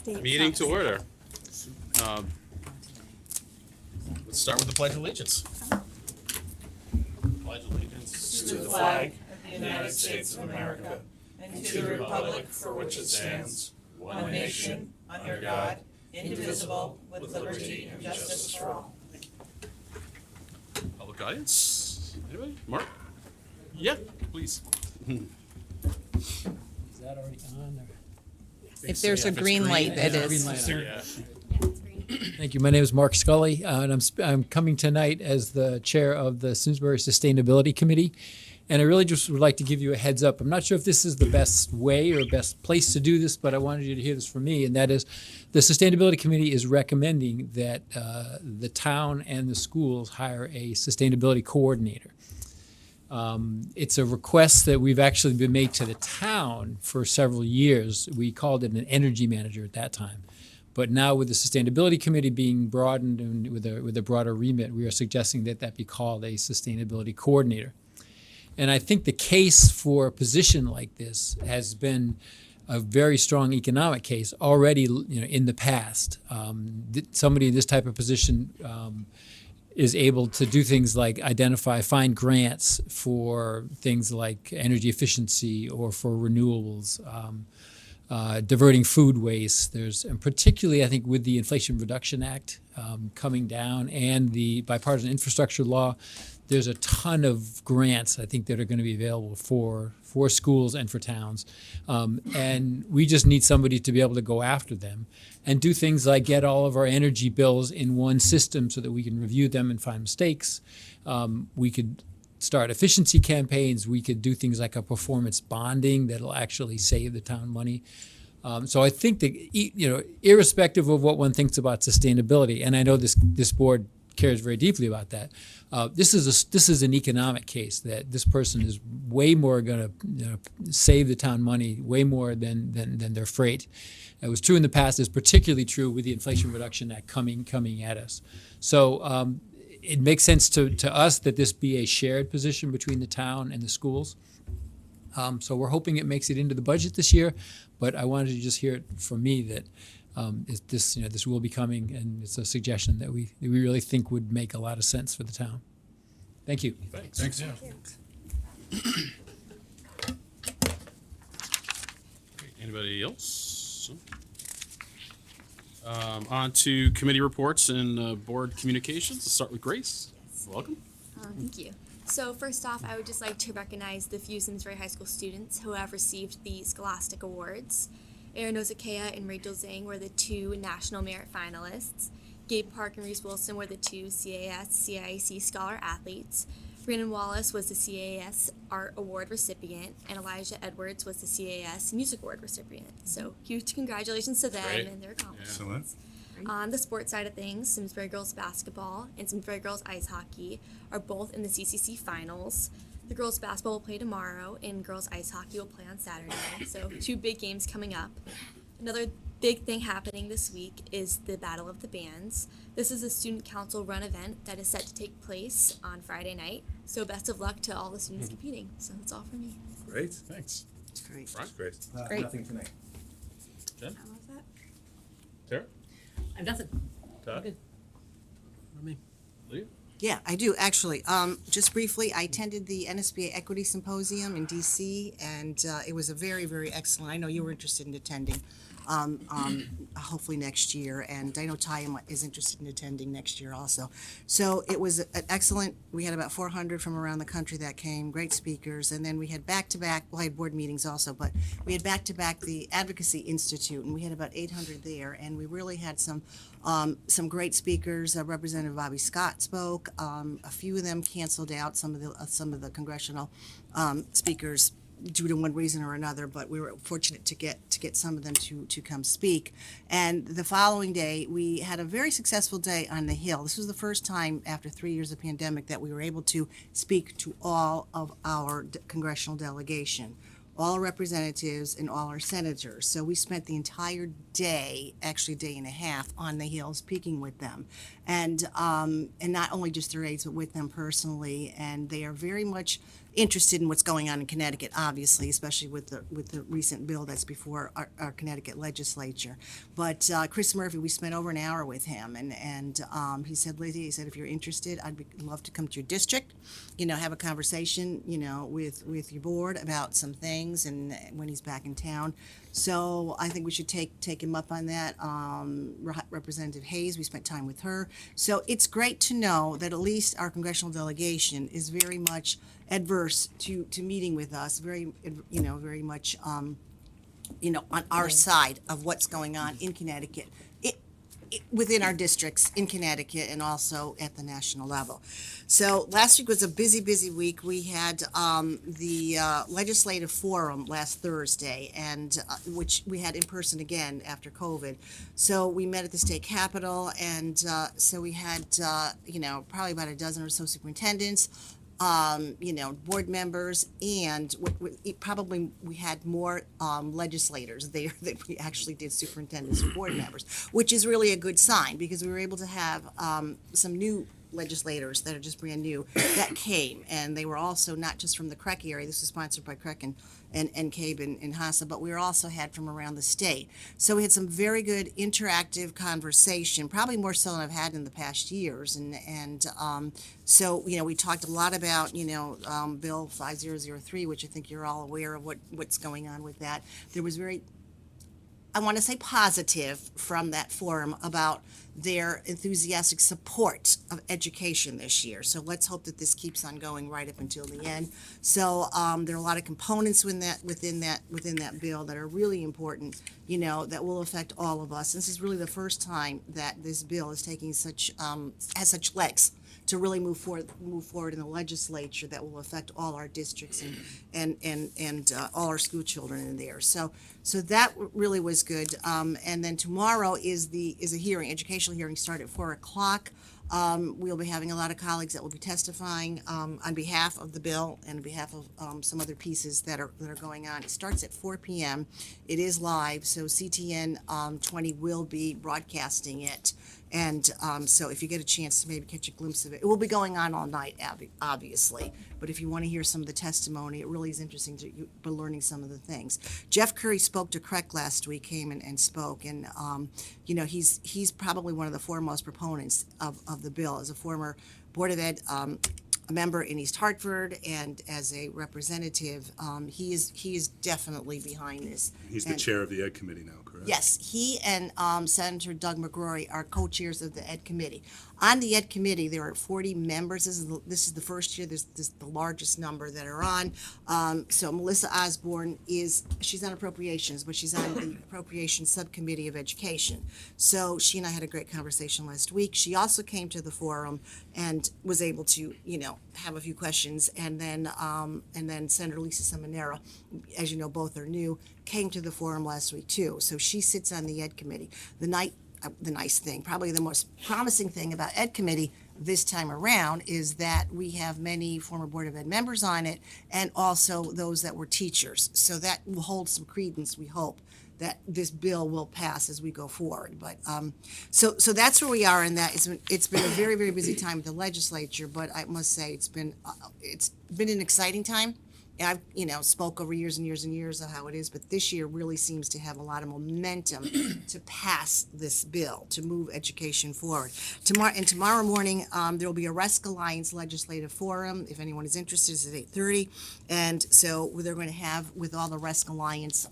Meeting to order. Let's start with the Pledge of Allegiance. Pledge allegiance To the flag of the United States of America and to the republic for which it stands, one nation, under God, indivisible, with liberty and justice for all. Public audience. Anybody? Mark? Yeah, please. Is that already on? If there's a green light, it is. Yeah. Thank you. My name is Mark Scully, and I'm coming tonight as the chair of the Simsbury Sustainability Committee. And I really just would like to give you a heads up. I'm not sure if this is the best way or best place to do this, but I wanted you to hear this from me, and that is the Sustainability Committee is recommending that the town and the schools hire a sustainability coordinator. It's a request that we've actually been made to the town for several years. We called it an energy manager at that time. But now with the Sustainability Committee being broadened and with a broader remit, we are suggesting that that be called a sustainability coordinator. And I think the case for a position like this has been a very strong economic case already, in the past. Somebody in this type of position is able to do things like find grants for things like energy efficiency or for renewables, diverting food waste. And particularly, I think, with the Inflation Reduction Act coming down and the bipartisan infrastructure law, there's a ton of grants, I think, that are going to be available for schools and for towns. And we just need somebody to be able to go after them and do things like get all of our energy bills in one system so that we can review them and find mistakes. We could start efficiency campaigns. We could do things like a performance bonding that'll actually save the town money. So I think that, irrespective of what one thinks about sustainability, and I know this board cares very deeply about that, this is an economic case that this person is way more going to save the town money, way more than their freight. It was true in the past. It's particularly true with the Inflation Reduction Act coming at us. So it makes sense to us that this be a shared position between the town and the schools. So we're hoping it makes it into the budget this year, but I wanted to just hear it from me that this will be coming, and it's a suggestion that we really think would make a lot of sense for the town. Thank you. Thanks. Anybody else? On to committee reports and board communications. Let's start with Grace. Welcome. Thank you. So first off, I would just like to recognize the few Simsbury High School students who have received the Scholastic Awards. Aaron Ozakea and Rachel Zhang were the two National Merit finalists. Gabe Park and Reese Wilson were the two CAS-CIAC Scholar Athletes. Brandon Wallace was the CAS Art Award recipient, and Elijah Edwards was the CAS Music Award recipient. So huge congratulations to them and their accomplishments. On the sports side of things, Simsbury Girls Basketball and Simsbury Girls Ice Hockey are both in the CCC Finals. The girls basketball will play tomorrow, and girls ice hockey will play on Saturday. So two big games coming up. Another big thing happening this week is the Battle of the Bands. This is a student council run event that is set to take place on Friday night. So best of luck to all the students competing. So that's all for me. Great. Thanks. Great. Brian? Great. Great. Nothing tonight. Jen? How was that? Tara? I have nothing. Todd? Good. Me? Lydia? Yeah, I do, actually. Just briefly, I attended the NSBA Equity Symposium in DC, and it was a very, very excellent. I know you were interested in attending, hopefully next year, and I know Ty is interested in attending next year also. So it was an excellent. We had about 400 from around the country that came, great speakers, and then we had back-to-back, well, I had board meetings also, but we had back-to-back the Advocacy Institute, and we had about 800 there, and we really had some great speakers. Representative Bobby Scott spoke. A few of them canceled out. Some of the congressional speakers due to one reason or another, but we were fortunate to get some of them to come speak. And the following day, we had a very successful day on the Hill. This was the first time after 3 years of pandemic that we were able to speak to all of our congressional delegation, all our representatives and all our senators. So we spent the entire day, actually a day and a half, on the Hill speaking with them. And not only just their aides, but with them personally. And they are very much interested in what's going on in Connecticut, obviously, especially with the recent bill that's before our Connecticut legislature. But Chris Murphy, we spent over an hour with him, and he said, Lizzie, he said, if you're interested, love to come to your district, have a conversation, with your board about some things, and when he's back in town. So I think we should take him up on that. Representative Hayes, we spent time with her. So it's great to know that at least our congressional delegation is very much adverse to meeting with us, very much, on our side of what's going on in Connecticut, within our districts in Connecticut and also at the national level. So last week was a busy week. We had the legislative forum last Thursday, and which we had in person again after COVID. So we met at the state capitol, and so we had probably about a dozen or so superintendents, board members, and probably we had more legislators there than we actually did superintendents or board members, which is really a good sign because we were able to have some new legislators that are just brand new that came, and they were also not just from the CREC area. This was sponsored by CREC and CABE and HASA, but we also had from around the state. So we had some very good interactive conversation, probably more so than I've had in the past years. And so we talked a lot about Bill 5003, which I think you're all aware of what's going on with that. There was very, I want to say, positive from that forum about their enthusiastic support of education this year. So let's hope that this keeps on going right up until the end. So there are a lot of components within that bill that are really important, that will affect all of us. This is really the first time that this bill is taking has such legs to really move forward in the legislature that will affect all our districts and all our school children in there. So that really was good. And then tomorrow is a hearing, educational hearing, start at 4:00. We'll be having a lot of colleagues that will be testifying on behalf of the bill and on behalf of some other pieces that are going on. It starts at 4 p.m. It is live, so CTN 20 will be broadcasting it. And so if you get a chance to maybe catch a glimpse of it, it will be going on all night, obviously. But if you want to hear some of the testimony, it really is interesting to be learning some of the things. Jeff Curry spoke to CREC last week, came and spoke, and he's probably one of the foremost proponents of the bill. As a former Board of Ed a member in East Hartford and as a representative, he is definitely behind this. He's the chair of the Ed Committee now, correct? Yes, he and Senator Doug McGrory are co-chairs of the Ed Committee. On the Ed Committee, there are 40 members. This is the first year. This is the largest number that are on. So Melissa Osborne she's on appropriations, but she's on the appropriations subcommittee of education. So she and I had a great conversation last week. She also came to the forum and was able to, have a few questions. And then Senator Lisa Seminara, as you know, both are new, came to the forum last week too. So she sits on the Ed Committee. The nice thing, probably the most promising thing about Ed Committee this time around is that we have many former Board of Ed members on it and also those that were teachers. So that will hold some credence, we hope, that this bill will pass as we go forward. But so that's where we are in that. It's been a very, very busy time with the legislature, but I must say it's been an exciting time. I've spoke over years and years and years of how it is, but this year really seems to have a lot of momentum to pass this bill, to move education forward. Tomorrow morning, there will be a Risk Alliance legislative forum. If anyone is interested, it's at 8:30, and so they're going to have with all the Risk Alliance.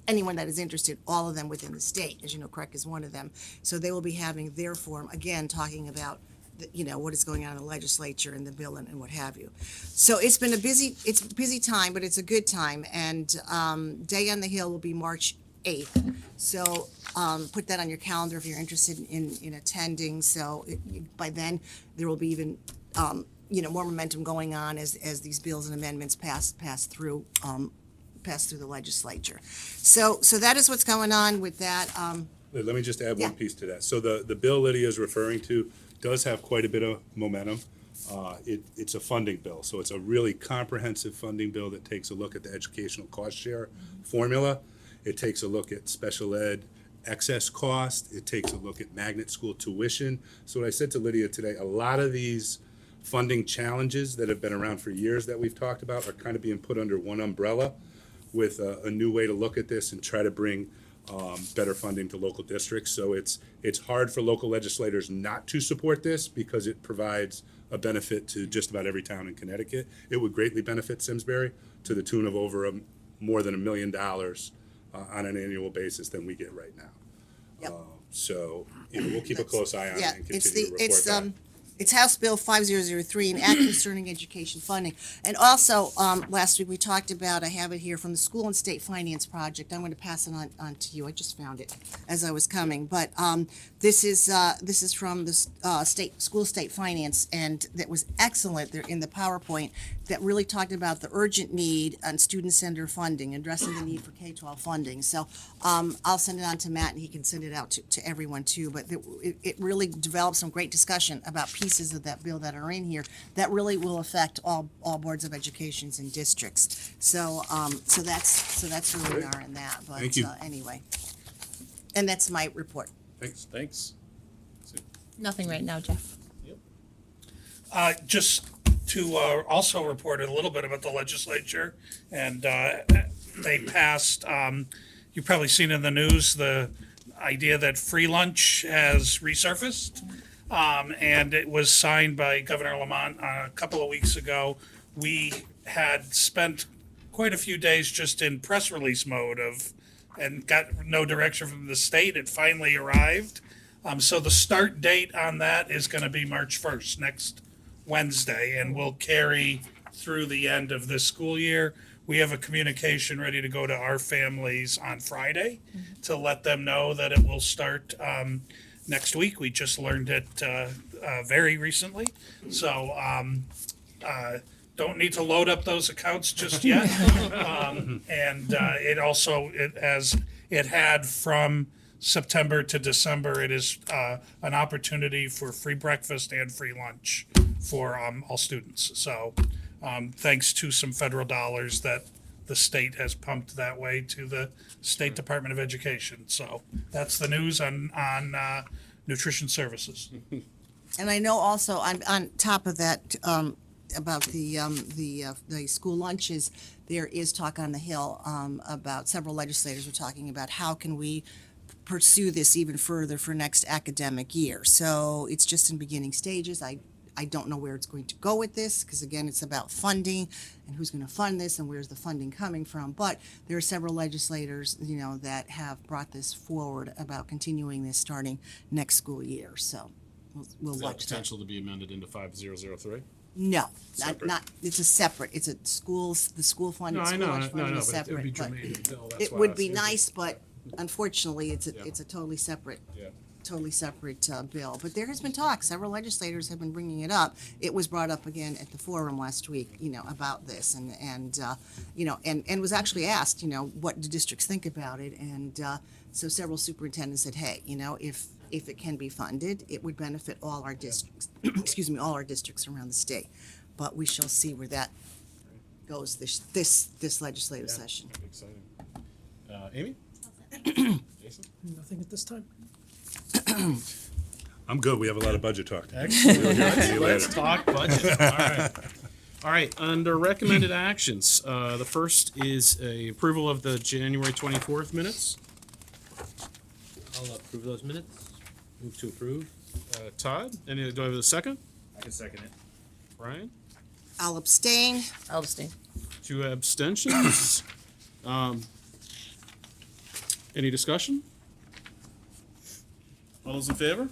Anyone that is interested, all of them within the state, as you know, CREC is one of them. So they will be having their forum again, talking about what is going on in the legislature and the bill and what have you. So it's been a busy time, but it's a good time. And Day on the Hill will be March 8th. So put that on your calendar if you're interested in attending. So by then there will be even more momentum going on as these bills and amendments pass through the legislature. So that is what's going on with that. Let me just add Yeah. one piece to that. So the bill Lydia is referring to does have quite a bit of momentum. It's a funding bill, so it's a really comprehensive funding bill that takes a look at the educational cost share formula. It takes a look at special ed excess cost. It takes a look at magnet school tuition. So what I said to Lydia today, a lot of these funding challenges that have been around for years that we've talked about are kind of being put under one umbrella with a new way to look at this and try to bring better funding to local districts. So it's hard for local legislators not to support this because it provides a benefit to just about every town in Connecticut. It would greatly benefit Simsbury to the tune of over more than $1 million on an annual basis than we get right now. Yep. So we'll keep a close eye on it Yeah, and it's continue to report that. it's House Bill 5003, an act concerning education funding. And also, last week we talked about, I have it here from the School and State Finance Project. I'm going to pass it on to you. I just found it as I was coming. But this is from the School State Finance, and that was excellent there in the PowerPoint that really talked about the urgent need on student-centered funding, addressing the need for K-12 funding. So I'll send it on to Matt, and he can send it out to everyone too. But it really developed some great discussion about pieces of that bill that are in here that really will affect all boards of educations and districts. So that's where we are in that. But Thank you. Anyway, and that's my report. Thanks. Nothing right now, Jeff. Just to also report a little bit about the legislature, and they passed, you've probably seen in the news, the idea that free lunch has resurfaced, and it was signed by Governor Lamont a couple of weeks ago. We had spent quite a few days just in press release mode and got no direction from the state. It finally arrived. So the start date on that is going to be March 1st, next Wednesday, and will carry through the end of this school year. We have a communication ready to go to our families on Friday to let them know that it will start next week. We just learned it very recently. So don't need to load up those accounts just yet. And it had from September to December, it is an opportunity for free breakfast and free lunch for all students. So thanks to some federal dollars that the state has pumped that way to the State Department of Education. So that's the news on nutrition services. And I know also on top of that, about the school lunches, there is talk on the Hill about several legislators are talking about how can we pursue this even further for next academic year. So it's just in beginning stages. I don't know where it's going to go with this, because again, it's about funding and who's going to fund this and where's the funding coming from. But there are several legislators, that have brought this forward about continuing this starting next school year. So we'll Is that watch that. potential to be amended into 5003? No, Separate. not, it's the school funding, school lunch funding is but it would be separate. germane to the bill. That's It why would I be was- nice, but unfortunately, it's Yeah. a totally separate Yeah. bill. But there has been talk, several legislators have been bringing it up. It was brought up again at the forum last week, about this, and was actually asked, what do districts think about it? And so several superintendents said, hey, if it can be funded, it would benefit all our districts, all our districts around the state. But we shall see where that goes this legislative session. Exciting. Amy? Jason? Nothing at this time. I'm good. We have a lot of budget talk. Excellent. See you Let's later. talk budget. All right. All right. Under recommended actions, the first is a approval of the January 24th minutes. I'll approve those minutes. Move to approve. Todd, do I have a second? I can second it. Brian? I'll abstain. I'll abstain. 2 abstentions. Any discussion? All those in favor?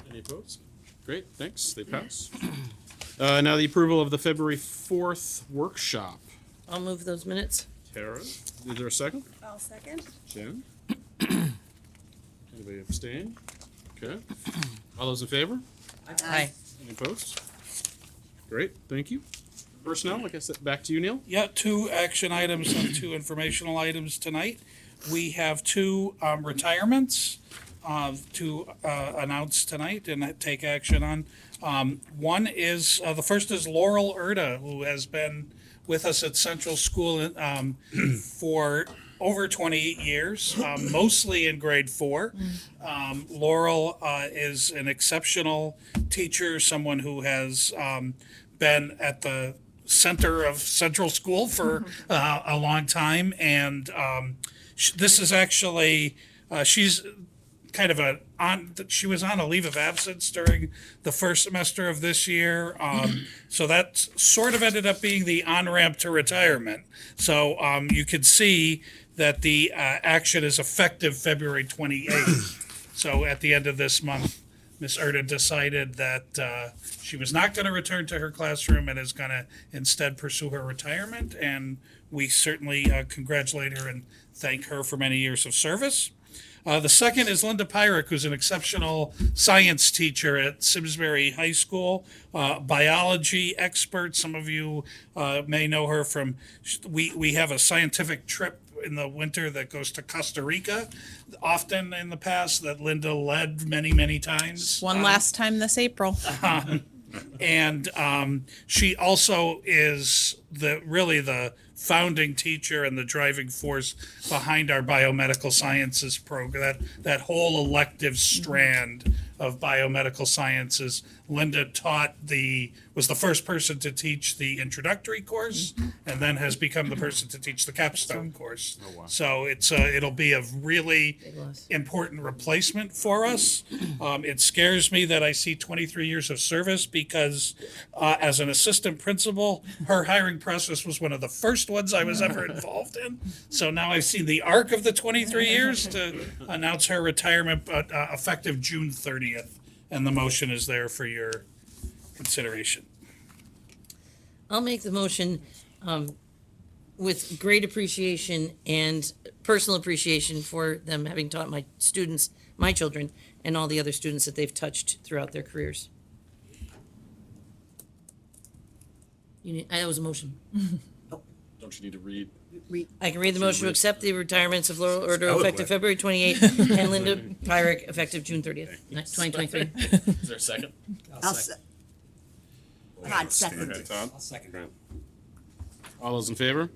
Any opposed? Great, thanks. They pass. Now the approval of the February 4th workshop. I'll move those minutes. Tara, is there a second? I'll second. Jen? Anybody abstain? Okay. All those in favor? Aye. Any opposed? Great, thank you. Personnel, like I said, back to you, Neil. Yeah, 2 action items and 2 informational items tonight. We have 2 retirements to announce tonight and take action on. One is, the first is Laurel Erda, who has been with us at Central School for over 28 years, mostly in grade 4. Laurel is an exceptional teacher, someone who has been at the center of Central School for a long time, and this is actually she's kind of she was on a leave of absence during the first semester of this year, so that sort of ended up being the on-ramp to retirement. So you can see that the action is effective February 28th. So at the end of this month, Ms. Erda decided that she was not going to return to her classroom and is going to instead pursue her retirement. And we certainly congratulate her and thank her for many years of service. The second is Linda Pyrick, who's an exceptional science teacher at Simsbury High School, biology expert. Some of you may know her from, we have a scientific trip in the winter that goes to Costa Rica, often in the past, that Linda led many times. One last time this April. And she also is really the founding teacher and the driving force behind our biomedical sciences program, that whole elective strand of biomedical sciences. Linda was the first person to teach the introductory course, and then has become the person to teach the capstone course. Oh, wow. So it'll be a really important replacement for us. It scares me that I see 23 years of service because as an assistant principal, her hiring process was one of the first ones I was ever involved in. So now I've seen the arc of the 23 years to announce her retirement, but effective June 30th. And the motion is there for your consideration. I'll make the motion with great appreciation and personal appreciation for them having taught my students, my children, and all the other students that they've touched throughout their careers. That was a motion. Don't you need to read? I can read the motion to accept the retirements of Laurel Erdo effective February 28th and Linda Pyrick effective June 30th, 2023. Is there a second? Todd, second. Okay, Todd? I'll second. All those in favor?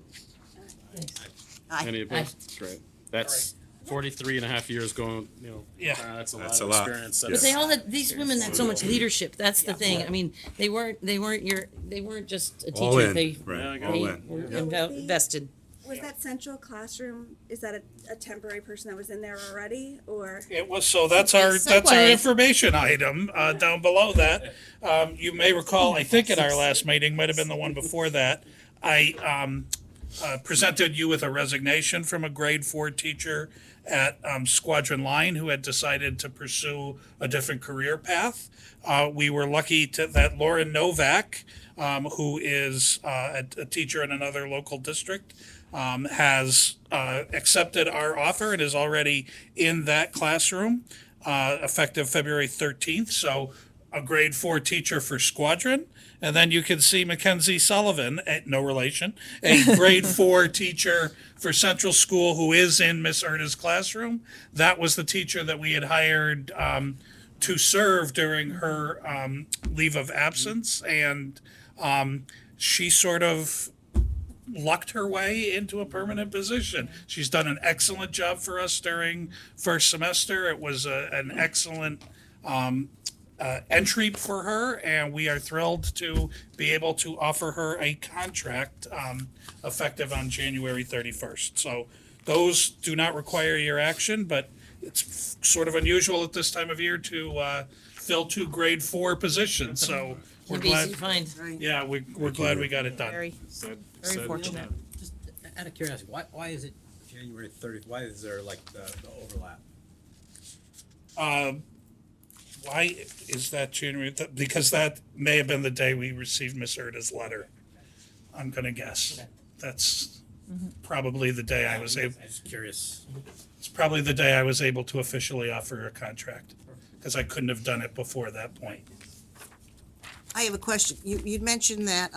Aye. Any opposed? Great. That's 43 and a half years going, Yeah. That's a That's lot a of lot. experience. But they all had, these women had so much leadership. That's the thing. I mean, they weren't just a All teacher. in, They right, Yeah, all they in. were Yeah. invested. Was that central classroom, is that a temporary person that was in there already, or? It was, so that's our Segue. information item down below that. You may recall, I think at our last meeting, might have been the one before that, I presented you with a resignation from a grade 4 teacher at Squadron Line who had decided to pursue a different career path. We were lucky that Lauren Novak, who is a teacher in another local district, has accepted our offer and is already in that classroom effective February 13th. So a grade 4 teacher for Squadron. And then you can see Mackenzie Sullivan, no relation, a grade 4 teacher for Central School who is in Miss Erda's classroom. That was the teacher that we had hired to serve during her leave of absence. And she sort of lucked her way into a permanent position. She's done an excellent job for us during first semester. It was an excellent entry for her, and we are thrilled to be able to offer her a contract effective on January 31st. So those do not require your action, but it's sort of unusual at this time of year to fill 2 grade 4 positions. So we're It'd be easy glad. to find. Yeah, we're glad we got it done. Very, very fortunate. Just out of curiosity, why is it January 30th? Why is there like the overlap? Why is that January? Because that may have been the day we received Miss Erda's letter. I'm gonna guess. That's probably the day I was able. I'm just curious. It's probably the day I was able to officially offer her a contract, because I couldn't have done it before that point. I have a question. You'd mentioned that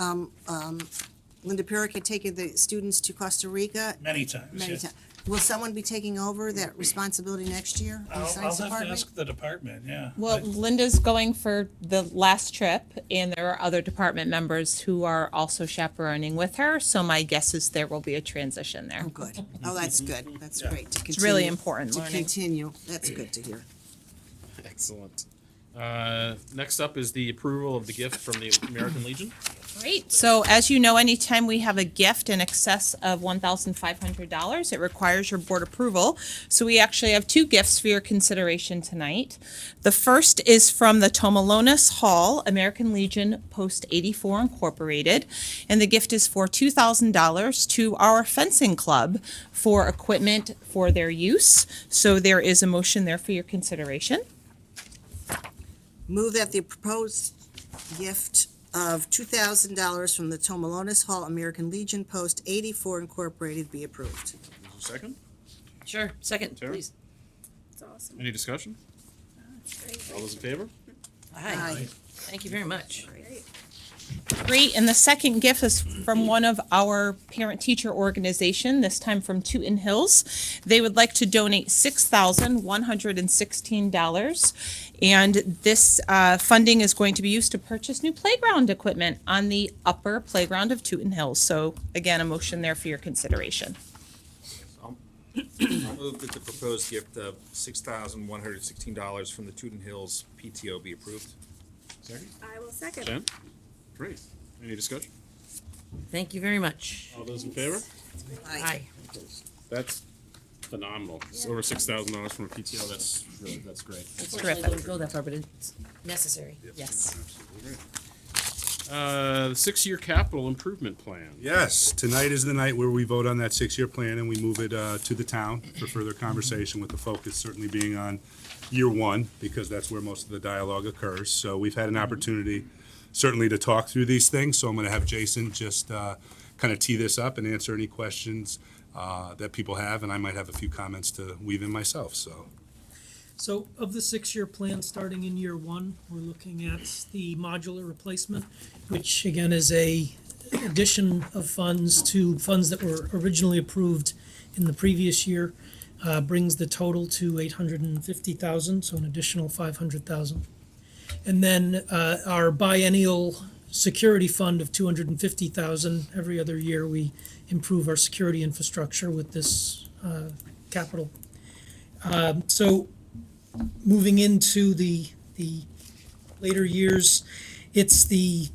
Linda Pyrick had taken the students to Costa Rica Many times. many yeah. times. Will someone be taking over that responsibility next year? in the I'll science have to department? ask the department, yeah. Well, Linda's going for the last trip, and there are other department members who are also chaperoning with her, so my guess is there will be a transition there. Oh, good. Oh, that's good. That's great. To It's really continue- important To learning. continue. That's good to hear. Excellent. Next up is the approval of the gift from the American Legion. Great. So as you know, anytime we have a gift in excess of $1,500, it requires your board approval. So we actually have two gifts for your consideration tonight. The first is from the Tomalonis Hall American Legion Post 84 Incorporated, and the gift is for $2,000 to our fencing club for equipment for their use. So there is a motion there for your consideration. Move that the proposed gift of $2,000 from the Tomalonis Hall American Legion Post 84 Incorporated be approved. Is there a second? Sure, second, Tara? please. It's awesome. Any discussion? All those in favor? Aye. Thank you very much. Great, and the second gift is from one of our parent-teacher organization, this time from Tooten Hills. They would like to donate $6,116, and this funding is going to be used to purchase new playground equipment on the upper playground of Tooten Hills. So again, a motion there for your consideration. I'll move that the proposed gift of $6,116 from the Tooten Hills PTO be approved. Second. I will second. Jen? Great. Any discussion? Thank you very much. All those in favor? Aye. That's phenomenal. It's over $6,000 from a PTO. That's great. Unfortunately, I wouldn't go that far, but it's necessary. Yes. The 6-year capital improvement plan. Yes, tonight is the night where we vote on that 6-year plan and we move it to the town for further conversation, with the focus certainly being on year one, because that's where most of the dialogue occurs. So we've had an opportunity certainly to talk through these things, so I'm going to have Jason just kind of tee this up and answer any questions that people have, and I might have a few comments to weave in myself, so. So of the 6-year plan, starting in year one, we're looking at the modular replacement, which again is a addition of funds to funds that were originally approved in the previous year, brings the total to $850,000, so an additional $500,000. And then our biennial security fund of $250,000. Every other year, we improve our security infrastructure with this capital. So moving into the later years, it's the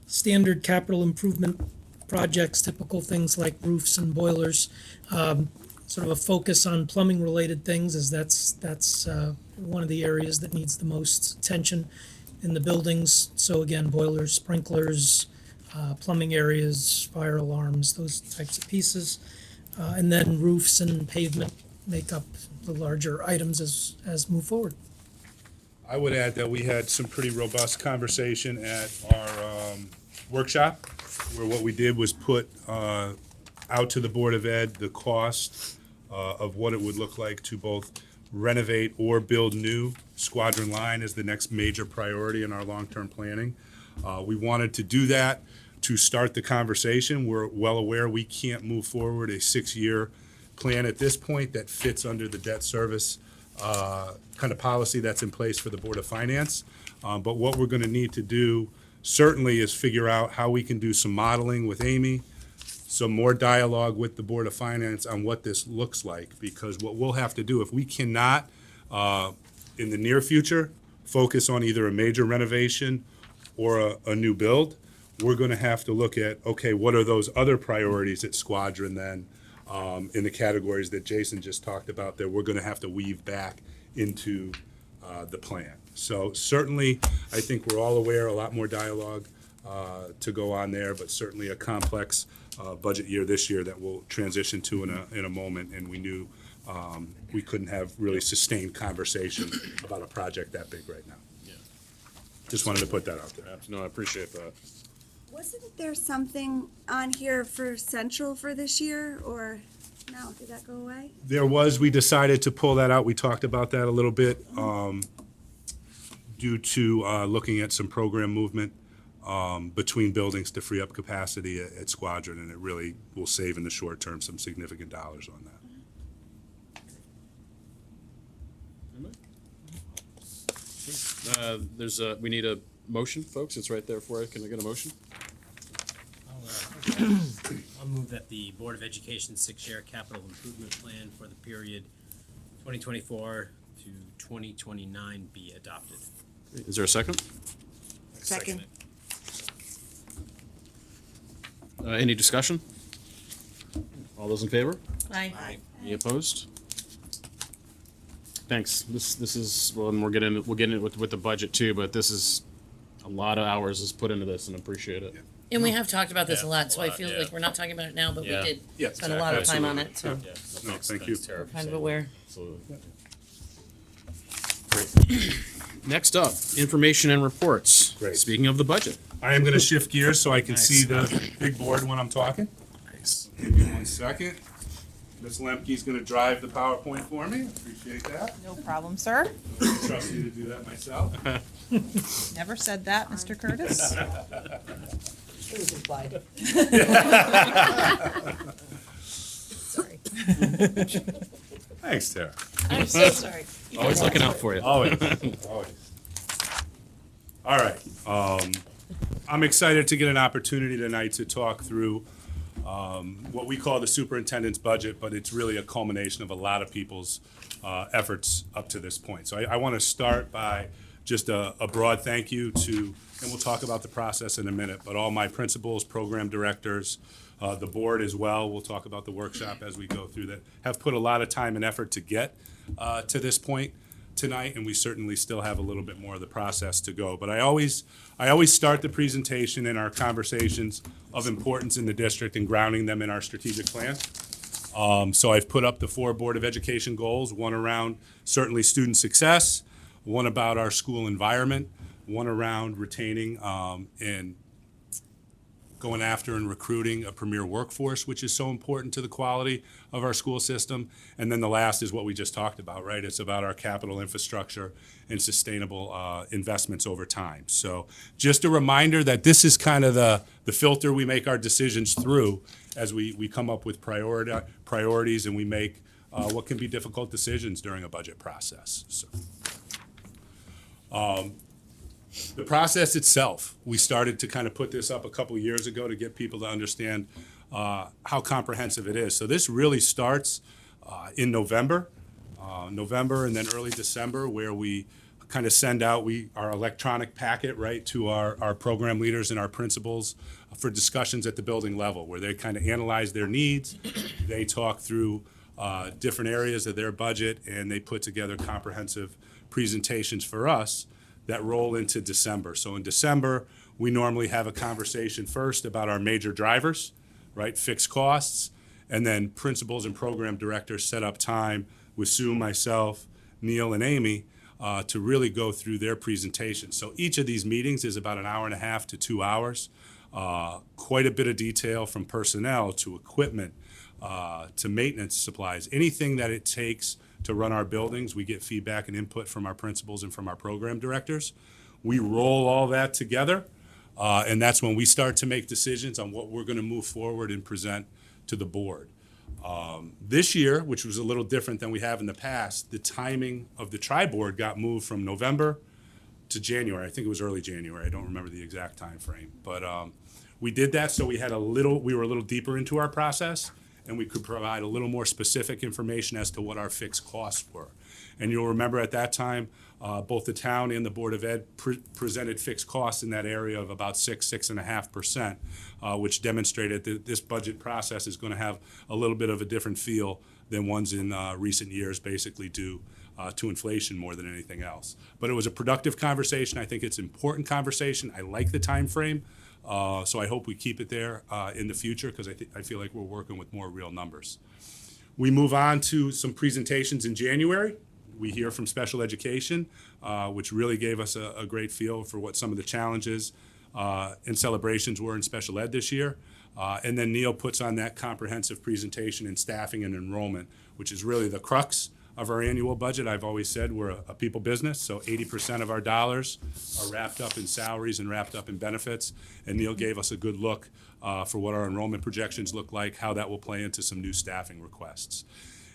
standard capital improvement projects, typical things like roofs and boilers. Sort of a focus on plumbing related things, as that's one of the areas that needs the most attention in the buildings. So again, boilers, sprinklers, plumbing areas, fire alarms, those types of pieces. And then roofs and pavement make up the larger items as move forward. I would add that we had some pretty robust conversation at our workshop, where what we did was put out to the Board of Ed the cost of what it would look like to both renovate or build new. Squadron line is the next major priority in our long-term planning. We wanted to do that to start the conversation. We're well aware we can't move forward a 6-year plan at this point that fits under the debt service kind of policy that's in place for the Board of Finance. But what we're going to need to do certainly is figure out how we can do some modeling with Amy, some more dialogue with the Board of Finance on what this looks like, because what we'll have to do, if we cannot, in the near future, focus on either a major renovation or a new build, we're going to have to look at, okay, what are those other priorities at Squadron then, in the categories that Jason just talked about, that we're going to have to weave back into the plan. So certainly, I think we're all aware, a lot more dialogue to go on there, but certainly a complex budget year this year that we'll transition to in a moment, and we knew we couldn't have really sustained conversation about a project that big right now. Yeah. Just wanted to put that out there. No, I appreciate that. Wasn't there something on here for Central for this year, or no, did that go away? There was, we decided to pull that out. We talked about that a little bit due to looking at some program movement between buildings to free up capacity at Squadron, and it really will save in the short term some significant dollars on that. We need a motion, folks. It's right there for you. Can I get a motion? I'll move that the Board of Education six-year capital improvement plan for the period 2024 to 2029 be adopted. Is there a second? Second. Any discussion? All those in favor? Aye. Any opposed? Thanks. This is, well, and we'll get into it with the budget too, but this is a lot of hours is put into this, and I appreciate it. And we have talked about this a Yeah, lot, so I a lot, feel yeah. like we're not talking about it now, but we Yeah. did Yeah, spend a lot of time on absolutely. it, so No, thank you. kind of aware. Absolutely. Great. Next up, information and reports. Great. Speaking of the budget. I am gonna shift gears so I can Nice. see the big board when I'm talking. Nice. Give me 1 second. Ms. Lemke's gonna drive the PowerPoint for me. Appreciate that. No problem, sir. Trust me to do that myself. Never said that, Mr. Curtis. It was implied. Sorry. Thanks, Tara. I'm so sorry. Always looking out for you. Always, always. All right. I'm excited to get an opportunity tonight to talk through what we call the superintendent's budget, but it's really a culmination of a lot of people's efforts up to this point. So I want to start by just a broad thank you to, and we'll talk about the process in a minute, but all my principals, program directors, the board as well, we'll talk about the workshop as we go through that, have put a lot of time and effort to get to this point tonight, and we certainly still have a little bit more of the process to go. But I always start the presentation and our conversations of importance in the district and grounding them in our strategic plan. So I've put up the 4 Board of Education goals, one around certainly student success, one about our school environment, one around retaining and going after and recruiting a premier workforce, which is so important to the quality of our school system. And then the last is what we just talked about, right? It's about our capital infrastructure and sustainable investments over time. So just a reminder that this is kind of the filter we make our decisions through as we come up with priorities and we make what can be difficult decisions during a budget process. So. The process itself, we started to kind of put this up a couple years ago to get people to understand how comprehensive it is. So this really starts in November and then early December, where we kind of send out our electronic packet, right, to our program leaders and our principals for discussions at the building level, where they kind of analyze their needs, they talk through different areas of their budget, and they put together comprehensive presentations for us that roll into December. So in December, we normally have a conversation first about our major drivers, right, fixed costs, and then principals and program directors set up time with Sue, myself, Neil, and Amy to really go through their presentations. So each of these meetings is about 1.5 hours to 2 hours. Quite a bit of detail from personnel to equipment to maintenance supplies, anything that it takes to run our buildings. We get feedback and input from our principals and from our program directors. We roll all that together, and that's when we start to make decisions on what we're going to move forward and present to the board. This year, which was a little different than we have in the past, the timing of the tri-board got moved from November to January. I think it was early January. I don't remember the exact time frame, but we did that so we were a little deeper into our process, and we could provide a little more specific information as to what our fixed costs were. And you'll remember at that time, both the town and the Board of Ed presented fixed costs in that area of about 6.5%, which demonstrated that this budget process is going to have a little bit of a different feel than ones in recent years, basically due to inflation more than anything else. But it was a productive conversation. I think it's an important conversation. I like the time frame. So I hope we keep it there in the future, because I feel like we're working with more real numbers. We move on to some presentations in January. We hear from special education, which really gave us a great feel for what some of the challenges and celebrations were in special ed this year. And then Neil puts on that comprehensive presentation in staffing and enrollment, which is really the crux of our annual budget. I've always said we're a people business, so 80% of our dollars are wrapped up in salaries and wrapped up in benefits. And Neil gave us a good look for what our enrollment projections look like, how that will play into some new staffing requests.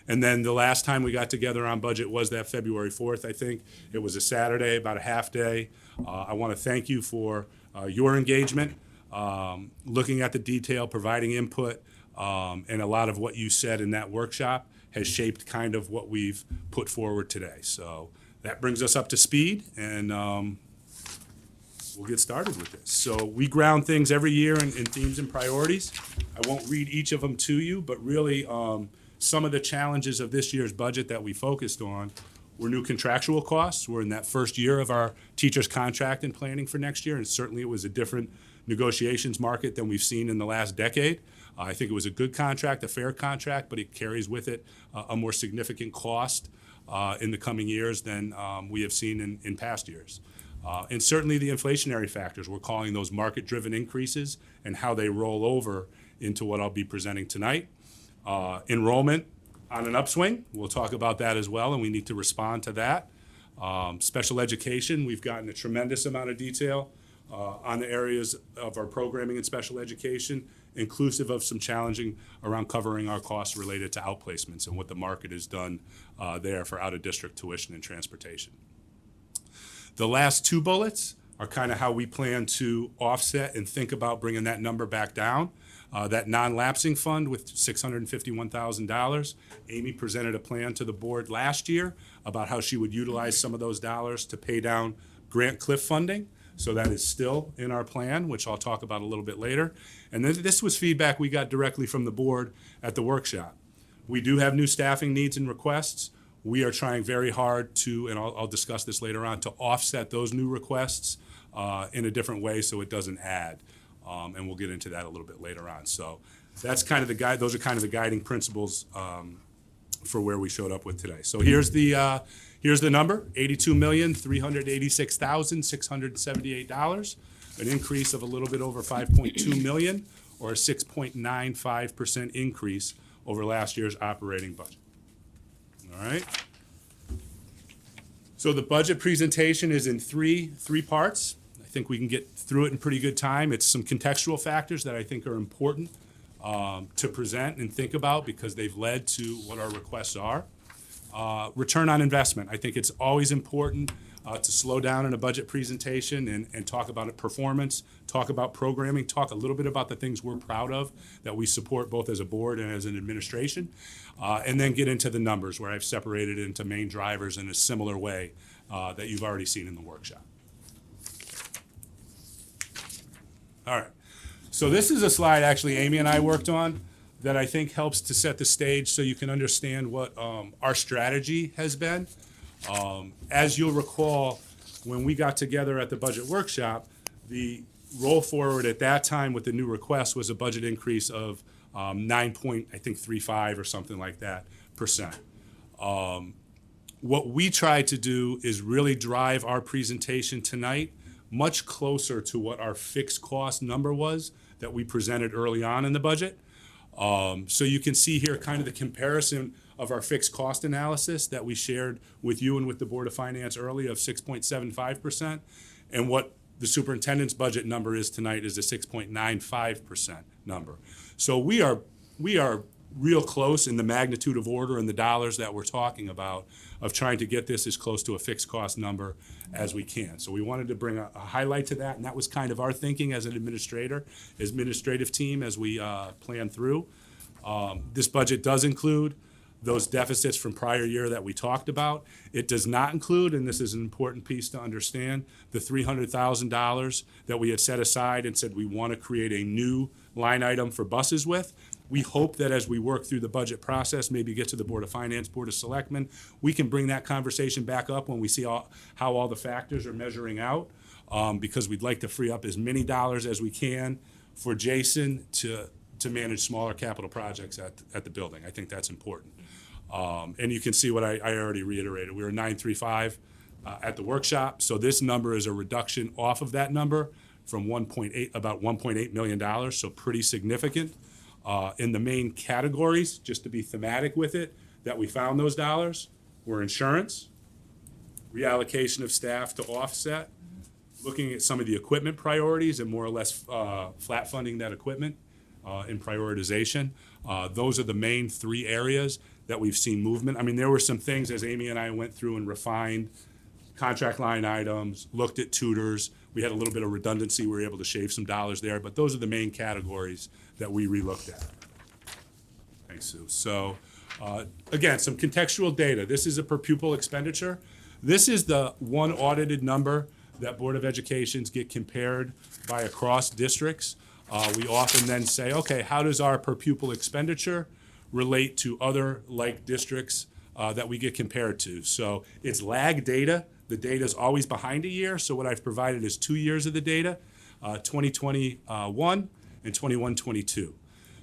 And then the last time we got together on budget was that February 4th, I think. It was a Saturday, about a half day. I want to thank you for your engagement, looking at the detail, providing input, and a lot of what you said in that workshop has shaped kind of what we've put forward today. So that brings us up to speed, and we'll get started with this. So we ground things every year in themes and priorities. I won't read each of them to you, but really some of the challenges of this year's budget that we focused on were new contractual costs. We're in that first year of our teachers' contract and planning for next year, and certainly it was a different negotiations market than we've seen in the last decade. I think it was a good contract, a fair contract, but it carries with it a more significant cost in the coming years than we have seen in past years. And certainly the inflationary factors, we're calling those market-driven increases and how they roll over into what I'll be presenting tonight. Enrollment on an upswing, we'll talk about that as well, and we need to respond to that. Special education, we've gotten a tremendous amount of detail on the areas of our programming in special education, inclusive of some challenging around covering our costs related to outplacements and what the market has done there for out-of-district tuition and transportation. The last two bullets are kind of how we plan to offset and think about bringing that number back down. That non-lapsing fund with $651,000. Amy presented a plan to the board last year about how she would utilize some of those dollars to pay down grant cliff funding. So that is still in our plan, which I'll talk about a little bit later. And then this was feedback we got directly from the board at the workshop. We do have new staffing needs and requests. We are trying very hard to, and I'll discuss this later on, to offset those new requests in a different way so it doesn't add. And we'll get into that a little bit later on. So that's kind of the guide. Those are kind of the guiding principles for where we showed up with today. So here's the number: $82,386,678, an increase of a little bit over 5.2 million, or a 6.95% increase over last year's operating budget. All right. So the budget presentation is in three parts. I think we can get through it in pretty good time. It's some contextual factors that I think are important to present and think about because they've led to what our requests are. Return on investment. I think it's always important to slow down in a budget presentation and talk about it, performance, talk about programming, talk a little bit about the things we're proud of that we support both as a board and as an administration, and then get into the numbers where I've separated it into main drivers in a similar way that you've already seen in the workshop. All right, so this is a slide actually Amy and I worked on that I think helps to set the stage so you can understand what our strategy has been. As you'll recall, when we got together at the budget workshop, the roll forward at that time with the new request was a budget increase of 9.35 or something like that %. What we tried to do is really drive our presentation tonight much closer to what our fixed cost number was that we presented early on in the budget. So you can see here kind of the comparison of our fixed cost analysis that we shared with you and with the Board of Finance early of 6.75%. And what the superintendent's budget number is tonight is a 6.95% number. So we are real close in the magnitude of order and the dollars that we're talking about of trying to get this as close to a fixed cost number as we can. So we wanted to bring a highlight to that, and that was kind of our thinking as an administrative team as we plan through. This budget does include those deficits from prior year that we talked about. It does not include, and this is an important piece to understand, the $300,000 that we had set aside and said we want to create a new line item for buses with. We hope that as we work through the budget process, maybe get to the Board of Finance, Board of Selectmen, we can bring that conversation back up when we see how all the factors are measuring out, because we'd like to free up as many dollars as we can for Jason to manage smaller capital projects at the building. I think that's important. And you can see what I already reiterated. We were 935 at the workshop, so this number is a reduction off of that number from about $1.8 million, so pretty significant. In the main categories, just to be thematic with it, that we found those dollars were insurance, reallocation of staff to offset, looking at some of the equipment priorities and more or less flat funding that equipment in prioritization. Those are the main three areas. that we've seen movement. I mean, there were some things as Amy and I went through and refined contract line items, looked at tutors. We had a little bit of redundancy. We were able to shave some dollars there, but those are the main categories that we relooked at. Thanks, Sue. So, again, some contextual data. This is a per pupil expenditure. This is the one audited number that Board of Educations get compared by across districts. We often then say, okay, how does our per pupil expenditure relate to other like districts that we get compared to? So it's lag data. The data is always behind a year. So what I've provided is 2 years of the data, 2021 and 21-22.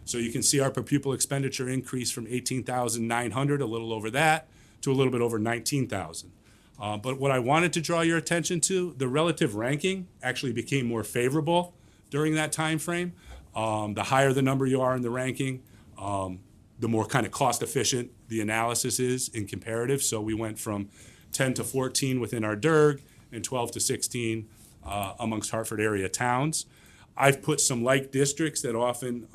So you can see our per pupil expenditure increase from 18,900, a little over that, to a little bit over 19,000. But what I wanted to draw your attention to, the relative ranking actually became more favorable during that time frame. The higher the number you are in the ranking, the more kind of cost efficient the analysis is in comparative. So we went from 10 to 14 within our DIRG and 12 to 16 amongst Hartford area towns. I've put some like districts that often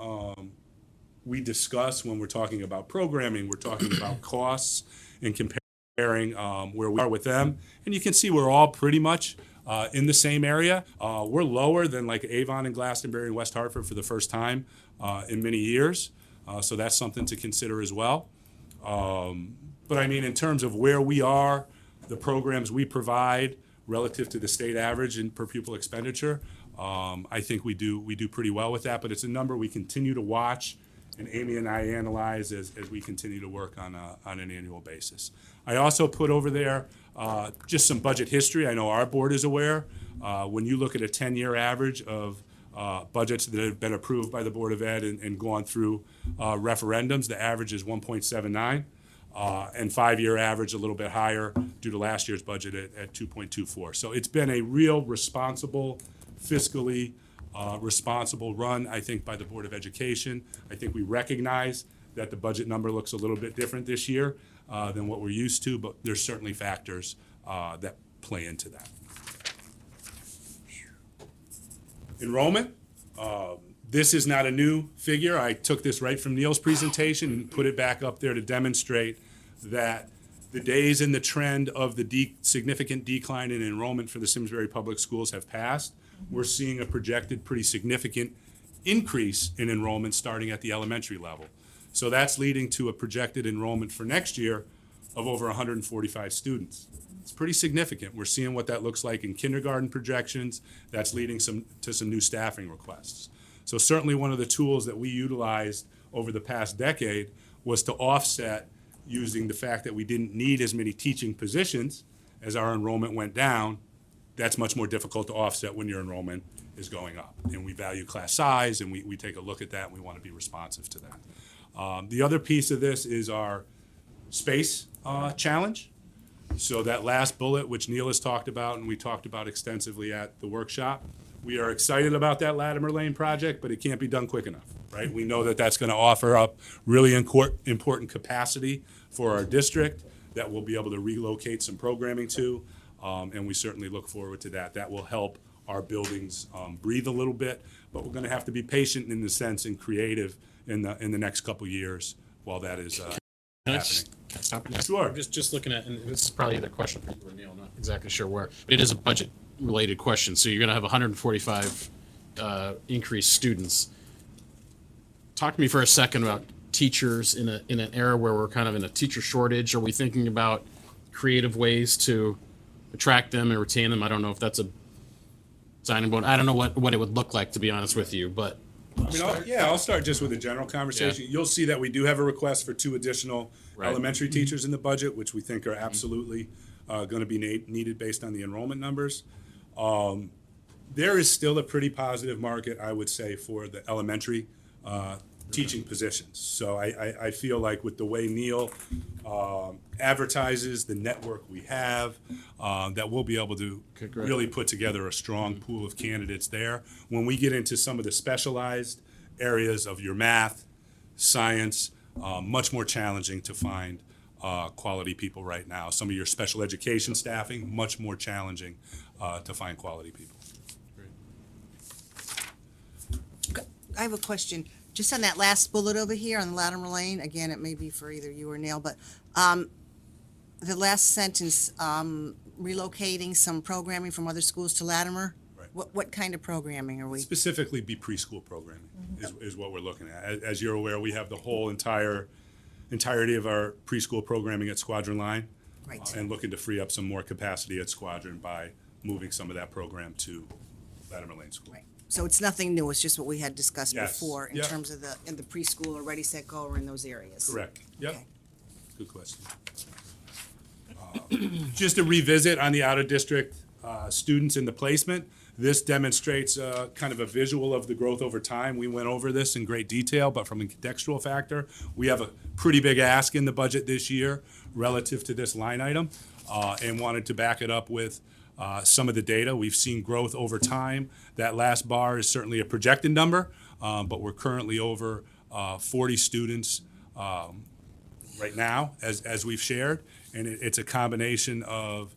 we discuss when we're talking about programming. We're talking about costs and comparing where we are with them. And you can see we're all pretty much in the same area. We're lower than like Avon and Glastonbury and West Hartford for the first time in many years. So that's something to consider as well. But I mean, in terms of where we are, the programs we provide relative to the state average in per pupil expenditure, I think we do pretty well with that. But it's a number we continue to watch, and Amy and I analyze as we continue to work on an annual basis. I also put over there just some budget history. I know our board is aware. When you look at a 10-year average of budgets that have been approved by the Board of Ed and gone through referendums, the average is 1.79, and 5-year average a little bit higher due to last year's budget at 2.24. So it's been a real responsible, fiscally responsible run, I think, by the Board of Education. I think we recognize that the budget number looks a little bit different this year than what we're used to, but there's certainly factors that play into that. Enrollment. This is not a new figure. I took this right from Neil's presentation and put it back up there to demonstrate that the days and the trend of the significant decline in enrollment for the Simsbury Public Schools have passed. We're seeing a projected pretty significant increase in enrollment starting at the elementary level. So that's leading to a projected enrollment for next year of over 145 students. It's pretty significant. We're seeing what that looks like in kindergarten projections. That's leading to some new staffing requests. So certainly one of the tools that we utilized over the past decade was to offset using the fact that we didn't need as many teaching positions as our enrollment went down. That's much more difficult to offset when your enrollment is going up. And we value class size, and we take a look at that, and we want to be responsive to that. The other piece of this is our space challenge. So that last bullet, which Neil has talked about and we talked about extensively at the workshop, we are excited about that Latimer Lane project, but it can't be done quick enough, right? We know that that's going to offer up really important capacity for our district that we'll be able to relocate some programming to, and we certainly look forward to that. That will help our buildings breathe a little bit, but we're going to have to be patient in the sense and creative in the next couple years while that is happening. Can I stop you? Sure. Just looking at, and this is probably the question for you or Neil, not exactly sure where, but it is a budget related question. So you're going to have 145 increased students. Talk to me for a second about teachers in an era where we're kind of in a teacher shortage. Are we thinking about creative ways to attract them and retain them? I don't know if that's a signing bonus. I don't know what it would look like, to be honest with you, but. I mean, I'll start just with a general conversation. Yeah. You'll see that we do have a request for 2 additional elementary teachers in the budget, which we think are absolutely going to be needed based on the enrollment numbers. There is still a pretty positive market, I would say, for the elementary teaching positions. So I feel like with the way Neil advertises, the network we have, that we'll be able to really put together a strong pool of candidates there. When we get into some of the specialized areas of your math, science, much more challenging to find quality people right now. Some of your special education staffing, much more challenging to find quality people. I have a question. just on that last bullet over here on Latimer Lane, again, it may be for either you or Neil, but the last sentence, relocating some programming from other schools to Latimer. Right. What kind of programming are we? Specifically be preschool programming is what we're looking at. As you're aware, we have the whole entirety of our preschool programming at Squadron Line. Right. And looking to free up some more capacity at Squadron by moving some of that program to Latimer Lane School. Right. So it's nothing new, it's just what we had discussed Yes. before in Yep. terms of in the preschool or Ready, Set, Go or in those areas. Correct. Yep. Okay. Good question. Just to revisit on the out-of-district students in the placement, this demonstrates kind of a visual of the growth over time. We went over this in great detail, but from a contextual factor, we have a pretty big ask in the budget this year relative to this line item, and wanted to back it up with some of the data. We've seen growth over time. That last bar is certainly a projected number, but we're currently over 40 students right now, as we've shared, and it's a combination of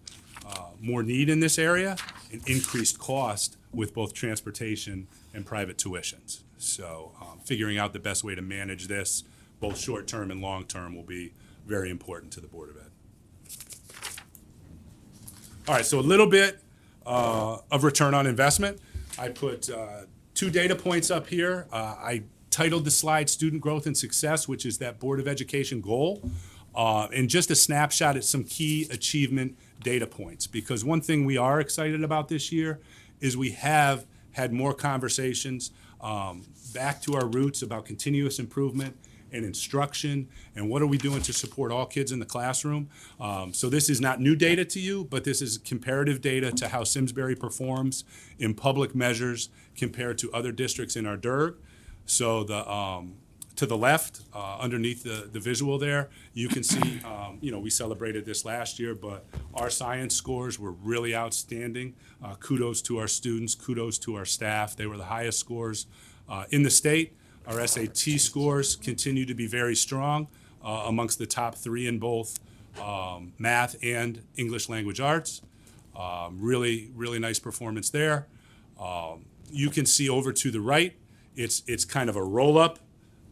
more need in this area and increased cost with both transportation and private tuitions. So figuring out the best way to manage this, both short-term and long-term, will be very important to the Board of Ed. All right, so a little bit of return on investment. I put 2 data points up here. I titled the slide Student Growth and Success, which is that Board of Education goal, and just a snapshot at some key achievement data points. Because one thing we are excited about this year is we have had more conversations back to our roots about continuous improvement and instruction, and what are we doing to support all kids in the classroom. So this is not new data to you, but this is comparative data to how Simsbury performs in public measures compared to other districts in our DIRG. So to the left, underneath the visual there, you can see, we celebrated this last year, but our science scores were really outstanding. Kudos to our students, kudos to our staff. They were the highest scores in the state. Our SAT scores continue to be very strong, amongst the top 3 in both math and English language arts. Really, really nice performance there. You can see over to the right, it's kind of a roll-up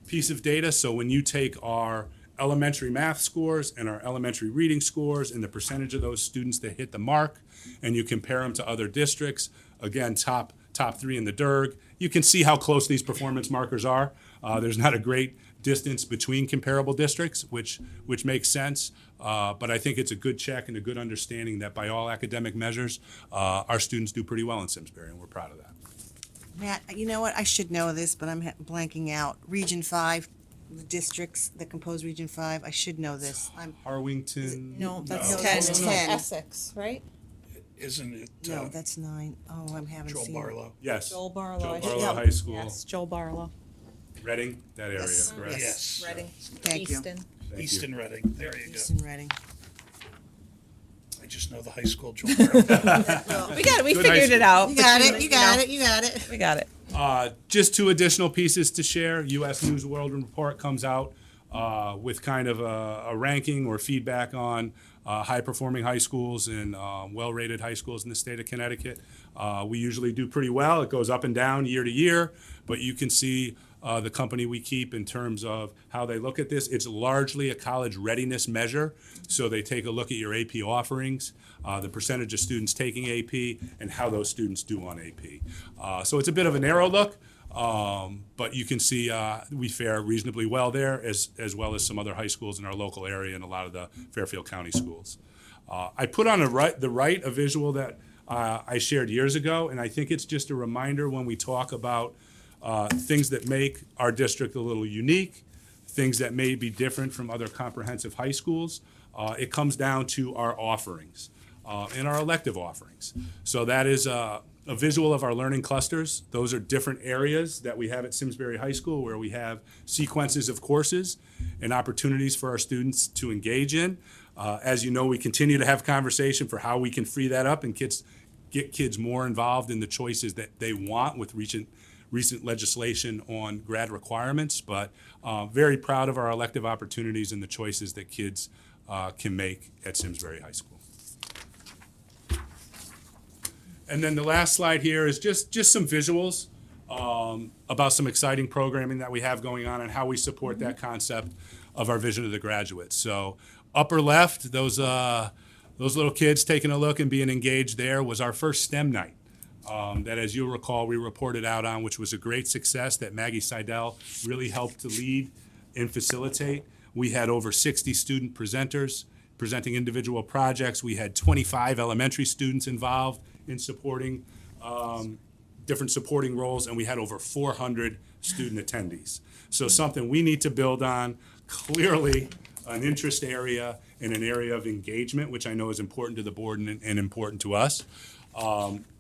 piece of data. So when you take our elementary math scores and our elementary reading scores and the percentage of those students that hit the mark, and you compare them to other districts, again, top 3 in the DIRG, you can see how close these performance markers are. There's not a great distance between comparable districts, which makes sense. But I think it's a good check and a good understanding that by all academic measures, our students do pretty well in Simsbury, and we're proud of that. Matt, you know what, I should know this, but I'm blanking out. Region 5, the districts that compose Region 5, I should know this. Harwington. No, that's No, 10. that's 10. Essex, right? Isn't it No, that's 9. Oh, I haven't Joel seen it. Barlow? Yes. Joel Barlow. Joel I should- Barlow Yeah. High School. Yes, Joel Barlow. Reading, that area, Yes. correct? Yes. Reading. Thank you. Easton. Thank you. Easton Reading, there you go. Easton Reading. I just know the high school Joel Barlow. We got it. We Good high figured it school. out. You got but it, you got it, you got it. We got it. Just 2 additional pieces to share. U.S. News World Report comes out with kind of a ranking or feedback on high-performing high schools and well-rated high schools in the state of Connecticut. We usually do pretty well. It goes up and down year to year, but you can see the company we keep in terms of how they look at this. It's largely a college readiness measure, so they take a look at your AP offerings, the percentage of students taking AP, and how those students do on AP. So it's a bit of a narrow look, but you can see we fare reasonably well there, as well as some other high schools in our local area and a lot of the Fairfield County schools. I put on the right a visual that I shared years ago, and I think it's just a reminder when we talk about things that make our district a little unique, things that may be different from other comprehensive high schools. It comes down to our offerings and our elective offerings. So that is a visual of our learning clusters. Those are different areas that we have at Simsbury High School where we have sequences of courses and opportunities for our students to engage in. As you know, we continue to have conversation for how we can free that up and get kids more involved in the choices that they want with recent legislation on grad requirements, but very proud of our elective opportunities and the choices that kids can make at Simsbury High School. And then the last slide here is just some visuals about some exciting programming that we have going on and how we support that concept of our vision of the graduate. So upper left, those little kids taking a look and being engaged there was our first STEM night. That, as you'll recall, we reported out on, which was a great success that Maggie Seidel really helped to lead and facilitate. We had over 60 student presenters presenting individual projects. We had 25 elementary students involved in supporting different supporting roles, and we had over 400 student attendees. So something we need to build on, clearly an interest area and an area of engagement, which I know is important to the board and important to us.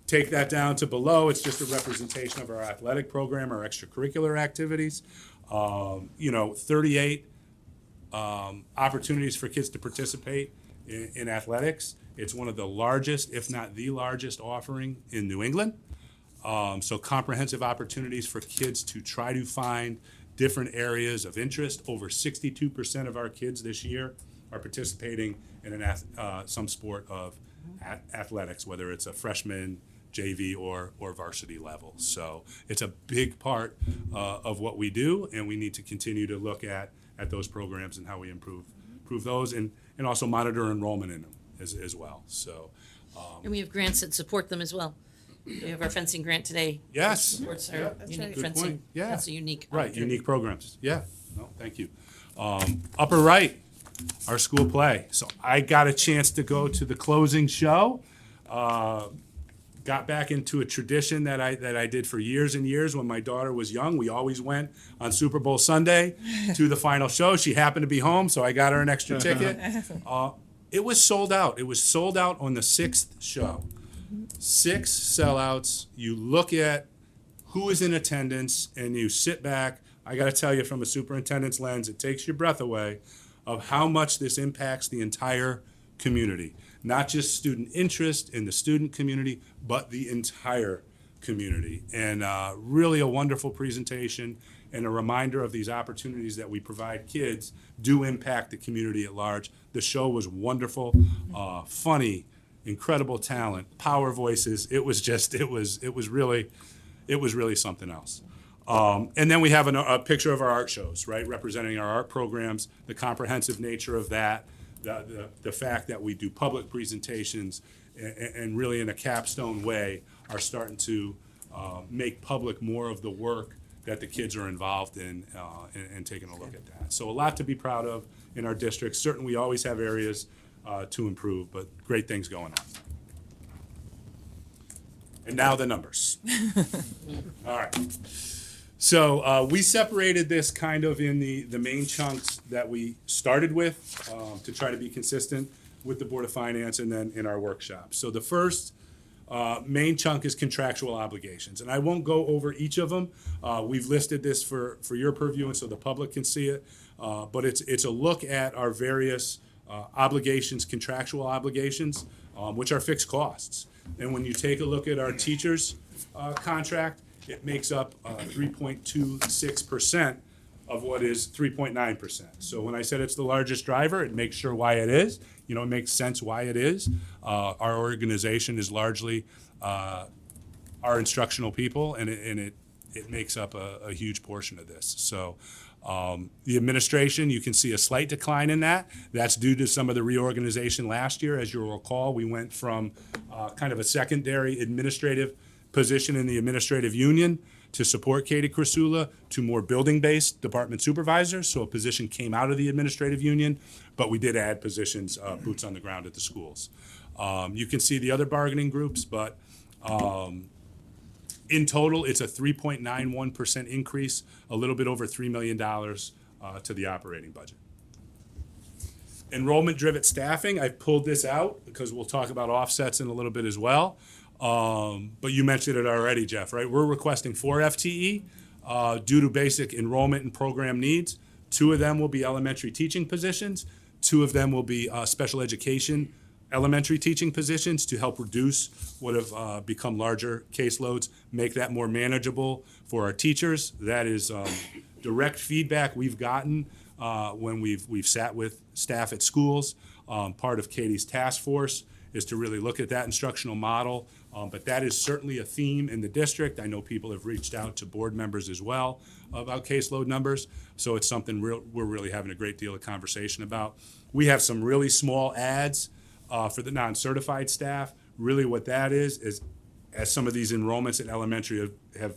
Take that down to below, it's just a representation of our athletic program, our extracurricular activities. 38 opportunities for kids to participate in athletics. It's one of the largest, if not the largest, offering in New England. So comprehensive opportunities for kids to try to find different areas of interest. Over 62% of our kids this year are participating in some sport of athletics, whether it's a freshman, JV, or varsity level. So it's a big part of what we do, and we need to continue to look at those programs and how we improve those, and also monitor enrollment in them as well. So, And we have grants that support them as well. We have our fencing grant today. Yes. Supports our unique Good fencing. point. Yeah. That's a unique. right, opportunity. unique programs. Yeah, no, thank you. Upper right, our school play. So I got a chance to go to the closing show. Got back into a tradition that I did for years and years when my daughter was young. We always went on Super Bowl Sunday to the final show. She happened to be home, so I got her an extra ticket. It was sold out. It was sold out on the 6th show. 6 sellouts. You look at who is in attendance and you sit back. I got to tell you, from a superintendent's lens, it takes your breath away of how much this impacts the entire community. Not just student interest in the student community, but the entire community. And really a wonderful presentation and a reminder of these opportunities that we provide kids do impact the community at large. The show was wonderful, funny, incredible talent, power voices. It was really something else. And then we have a picture of our art shows, right, representing our art programs, the comprehensive nature of that. The fact that we do public presentations and really in a capstone way are starting to make public more of the work that the kids are involved in and taking a look at that. So a lot to be proud of in our district. Certainly, we always have areas to improve, but great things going on. And now the numbers. All right. So we separated this kind of in the main chunks that we started with to try to be consistent with the Board of Finance and then in our workshop. So the first main chunk is contractual obligations. And I won't go over each of them. We've listed this for your purview and so the public can see it. But it's a look at our various obligations, contractual obligations, which are fixed costs. And when you take a look at our teachers' contract, it makes up 3.26% of what is 3.9%. So when I said it's the largest driver, it makes sure why it is. It makes sense why it is. Our organization is largely our instructional people, and it makes up a huge portion of this. So the administration, you can see a slight decline in that. That's due to some of the reorganization last year. As you'll recall, we went from kind of a secondary administrative position in the administrative union to support Katie Crisula to more building-based department supervisors. So a position came out of the administrative union, but we did add positions, boots on the ground at the schools. You can see the other bargaining groups, but in total, it's a 3.91% increase, a little bit over $3 million to the operating budget. Enrollment-driven staffing, I pulled this out because we'll talk about offsets in a little bit as well. But you mentioned it already, Jeff, right? We're requesting 4 FTE due to basic enrollment and program needs. 2 of them will be elementary teaching positions. 2 of them will be special education elementary teaching positions to help reduce what have become larger caseloads, make that more manageable for our teachers. That is direct feedback we've gotten when we've sat with staff at schools. Part of Katie's task force is to really look at that instructional model. But that is certainly a theme in the district. I know people have reached out to board members as well about caseload numbers. So it's something we're really having a great deal of conversation about. We have some really small ads for the non-certified staff. Really what that is as some of these enrollments at elementary have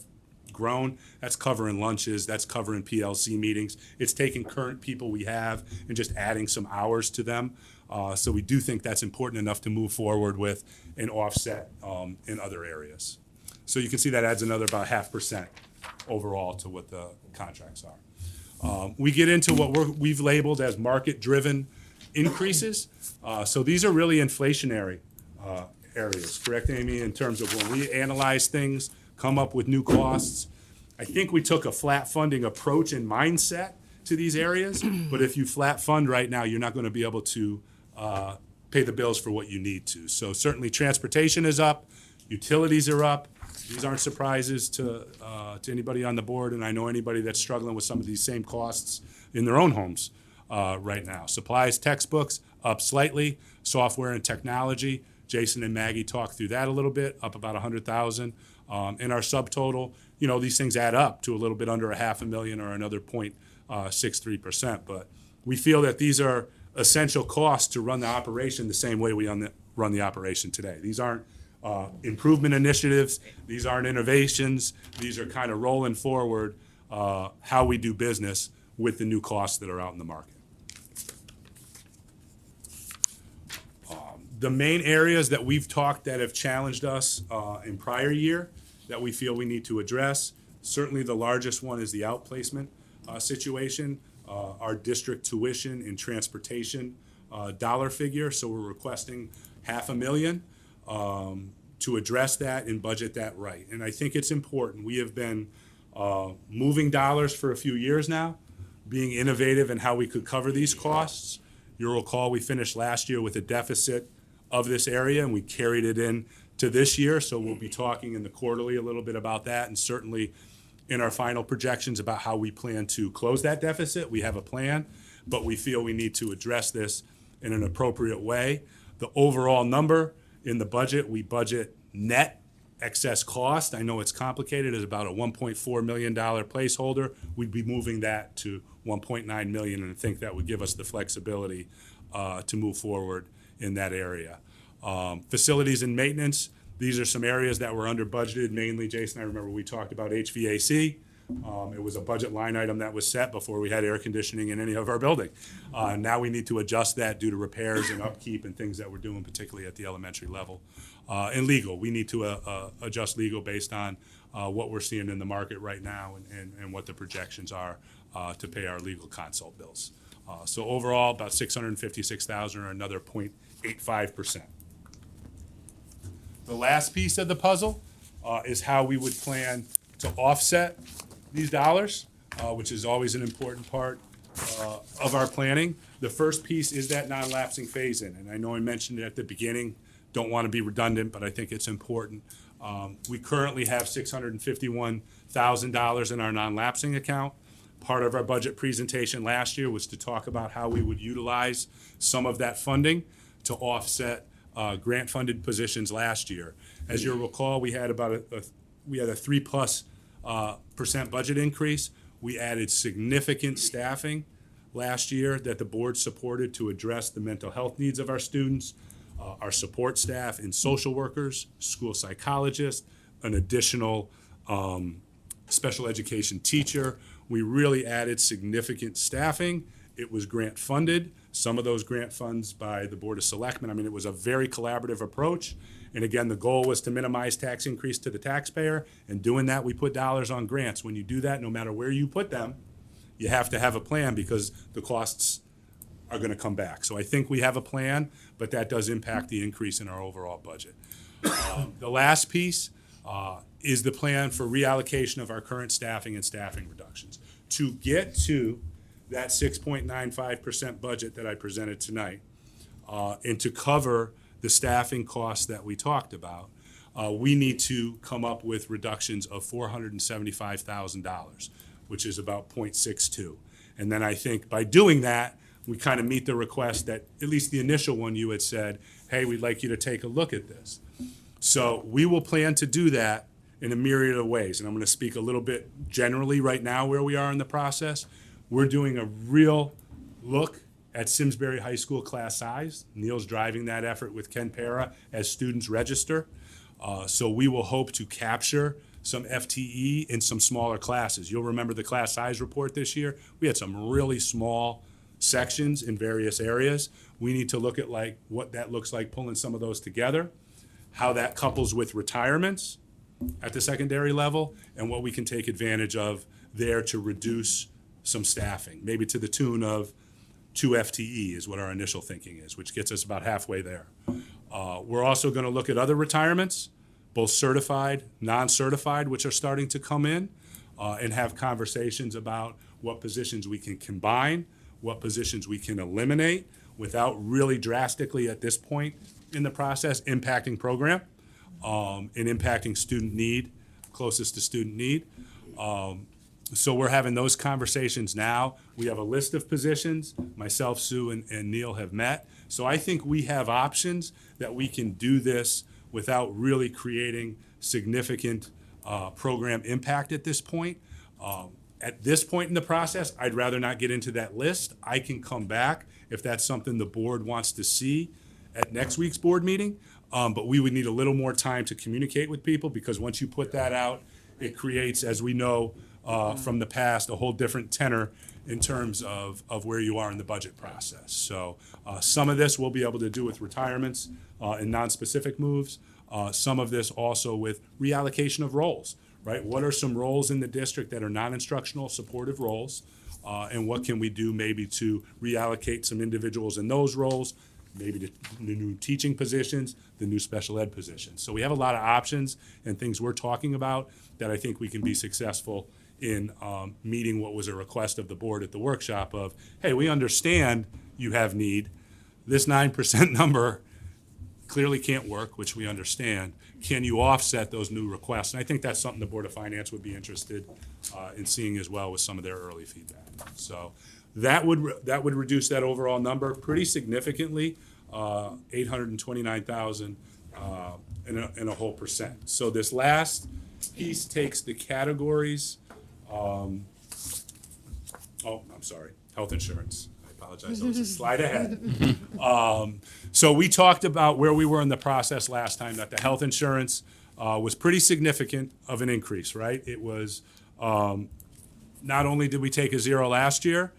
grown, that's covering lunches, that's covering PLC meetings. It's taking current people we have and just adding some hours to them. So we do think that's important enough to move forward with and offset in other areas. So you can see that adds another about 0.5% overall to what the contracts are. We get into what we've labeled as market-driven increases. So these are really inflationary areas, correct, Amy, in terms of when we analyze things, come up with new costs. I think we took a flat funding approach and mindset to these areas, but if you flat fund right now, you're not going to be able to pay the bills for what you need to. So certainly transportation is up, utilities are up. These aren't surprises to anybody on the board, and I know anybody that's struggling with some of these same costs in their own homes right now. Supplies, textbooks, up slightly. Software and technology, Jason and Maggie talked through that a little bit, up about 100,000. In our subtotal, these things add up to a little bit under $500,000 or another 0.63%. But we feel that these are essential costs to run the operation the same way we run the operation today. These aren't improvement initiatives. These aren't innovations. These are kind of rolling forward how we do business with the new costs that are out in the market. The main areas that we've talked that have challenged us in prior year that we feel we need to address, certainly the largest one is the outplacement situation. Our district tuition and transportation dollar figure, so we're requesting $500,000 to address that and budget that right. And I think it's important. We have been moving dollars for a few years now, being innovative in how we could cover these costs. You'll recall we finished last year with a deficit of this area, and we carried it in to this year. So we'll be talking in the quarterly a little bit about that, and certainly in our final projections about how we plan to close that deficit. We have a plan, but we feel we need to address this in an appropriate way. The overall number in the budget, we budget net excess cost. I know it's complicated, is about a $1.4 million placeholder. We'd be moving that to $1.9 million, and I think that would give us the flexibility to move forward in that area. Facilities and maintenance, these are some areas that were under budgeted, mainly, Jason, I remember we talked about HVAC. It was a budget line item that was set before we had air conditioning in any of our building. Now we need to adjust that due to repairs and upkeep and things that we're doing, particularly at the elementary level. And legal, we need to adjust legal based on what we're seeing in the market right now and what the projections are to pay our legal consult bills. So overall, about $656,000 or another 0.85%. The last piece of the puzzle is how we would plan to offset these dollars, which is always an important part of our planning. The first piece is that non-lapsing phase-in, and I know I mentioned it at the beginning, don't want to be redundant, but I think it's important. We currently have $651,000 in our non-lapsing account. Part of our budget presentation last year was to talk about how we would utilize some of that funding to offset grant-funded positions last year. As you'll recall, we had about a 3+% budget increase. We added significant staffing last year that the board supported to address the mental health needs of our students, our support staff and social workers, school psychologists, an additional special education teacher. We really added significant staffing. It was grant funded. Some of those grant funds by the Board of Selectmen. I mean, it was a very collaborative approach. And again, the goal was to minimize tax increase to the taxpayer. And doing that, we put dollars on grants. When you do that, no matter where you put them, you have to have a plan because the costs are going to come back. So I think we have a plan, but that does impact the increase in our overall budget. The last piece is the plan for reallocation of our current staffing and staffing reductions. To get to that 6.95% budget that I presented tonight, and to cover the staffing costs that we talked about, we need to come up with reductions of $475,000, which is about 0.62. And then I think by doing that, we kind of meet the request that, at least the initial one, you had said, hey, we'd like you to take a look at this. So we will plan to do that in a myriad of ways. And I'm going to speak a little bit generally right now where we are in the process. We're doing a real look at Simsbury High School class size. Neil's driving that effort with Ken Para as students register. So we will hope to capture some FTE in some smaller classes. You'll remember the class size report this year. We had some really small sections in various areas. We need to look at like what that looks like, pulling some of those together, how that couples with retirements at the secondary level, and what we can take advantage of there to reduce some staffing, maybe to the tune of 2 FTE is what our initial thinking is, which gets us about halfway there. We're also going to look at other retirements, both certified, non-certified, which are starting to come in, and have conversations about what positions we can combine, what positions we can eliminate without really drastically at this point in the process impacting program and impacting student need, closest to student need. So we're having those conversations now. We have a list of positions. Myself, Sue, and Neil have met. So I think we have options that we can do this without really creating significant program impact at this point. At this point in the process, I'd rather not get into that list. I can come back if that's something the board wants to see at next week's board meeting. But we would need a little more time to communicate with people, because once you put that out, it creates, as we know from the past, a whole different tenor in terms of where you are in the budget process. So some of this we'll be able to do with retirements and non-specific moves. Some of this also with reallocation of roles, right? What are some roles in the district that are non-instructional supportive roles? And what can we do maybe to reallocate some individuals in those roles, maybe the new teaching positions, the new special ed positions. So we have a lot of options and things we're talking about that I think we can be successful in meeting what was a request of the board at the workshop of, hey, we understand you have need. This 9% number clearly can't work, which we understand. Can you offset those new requests? And I think that's something the Board of Finance would be interested in seeing as well with some of their early feedback. So that would reduce that overall number pretty significantly, 829,000 in a whole percent. So this last piece takes the categories. I'm sorry, health insurance. I apologize, that was a slide ahead. So we talked about where we were in the process last time, that the health insurance was pretty significant of an increase, right? It was, not only did we take a 0 last year,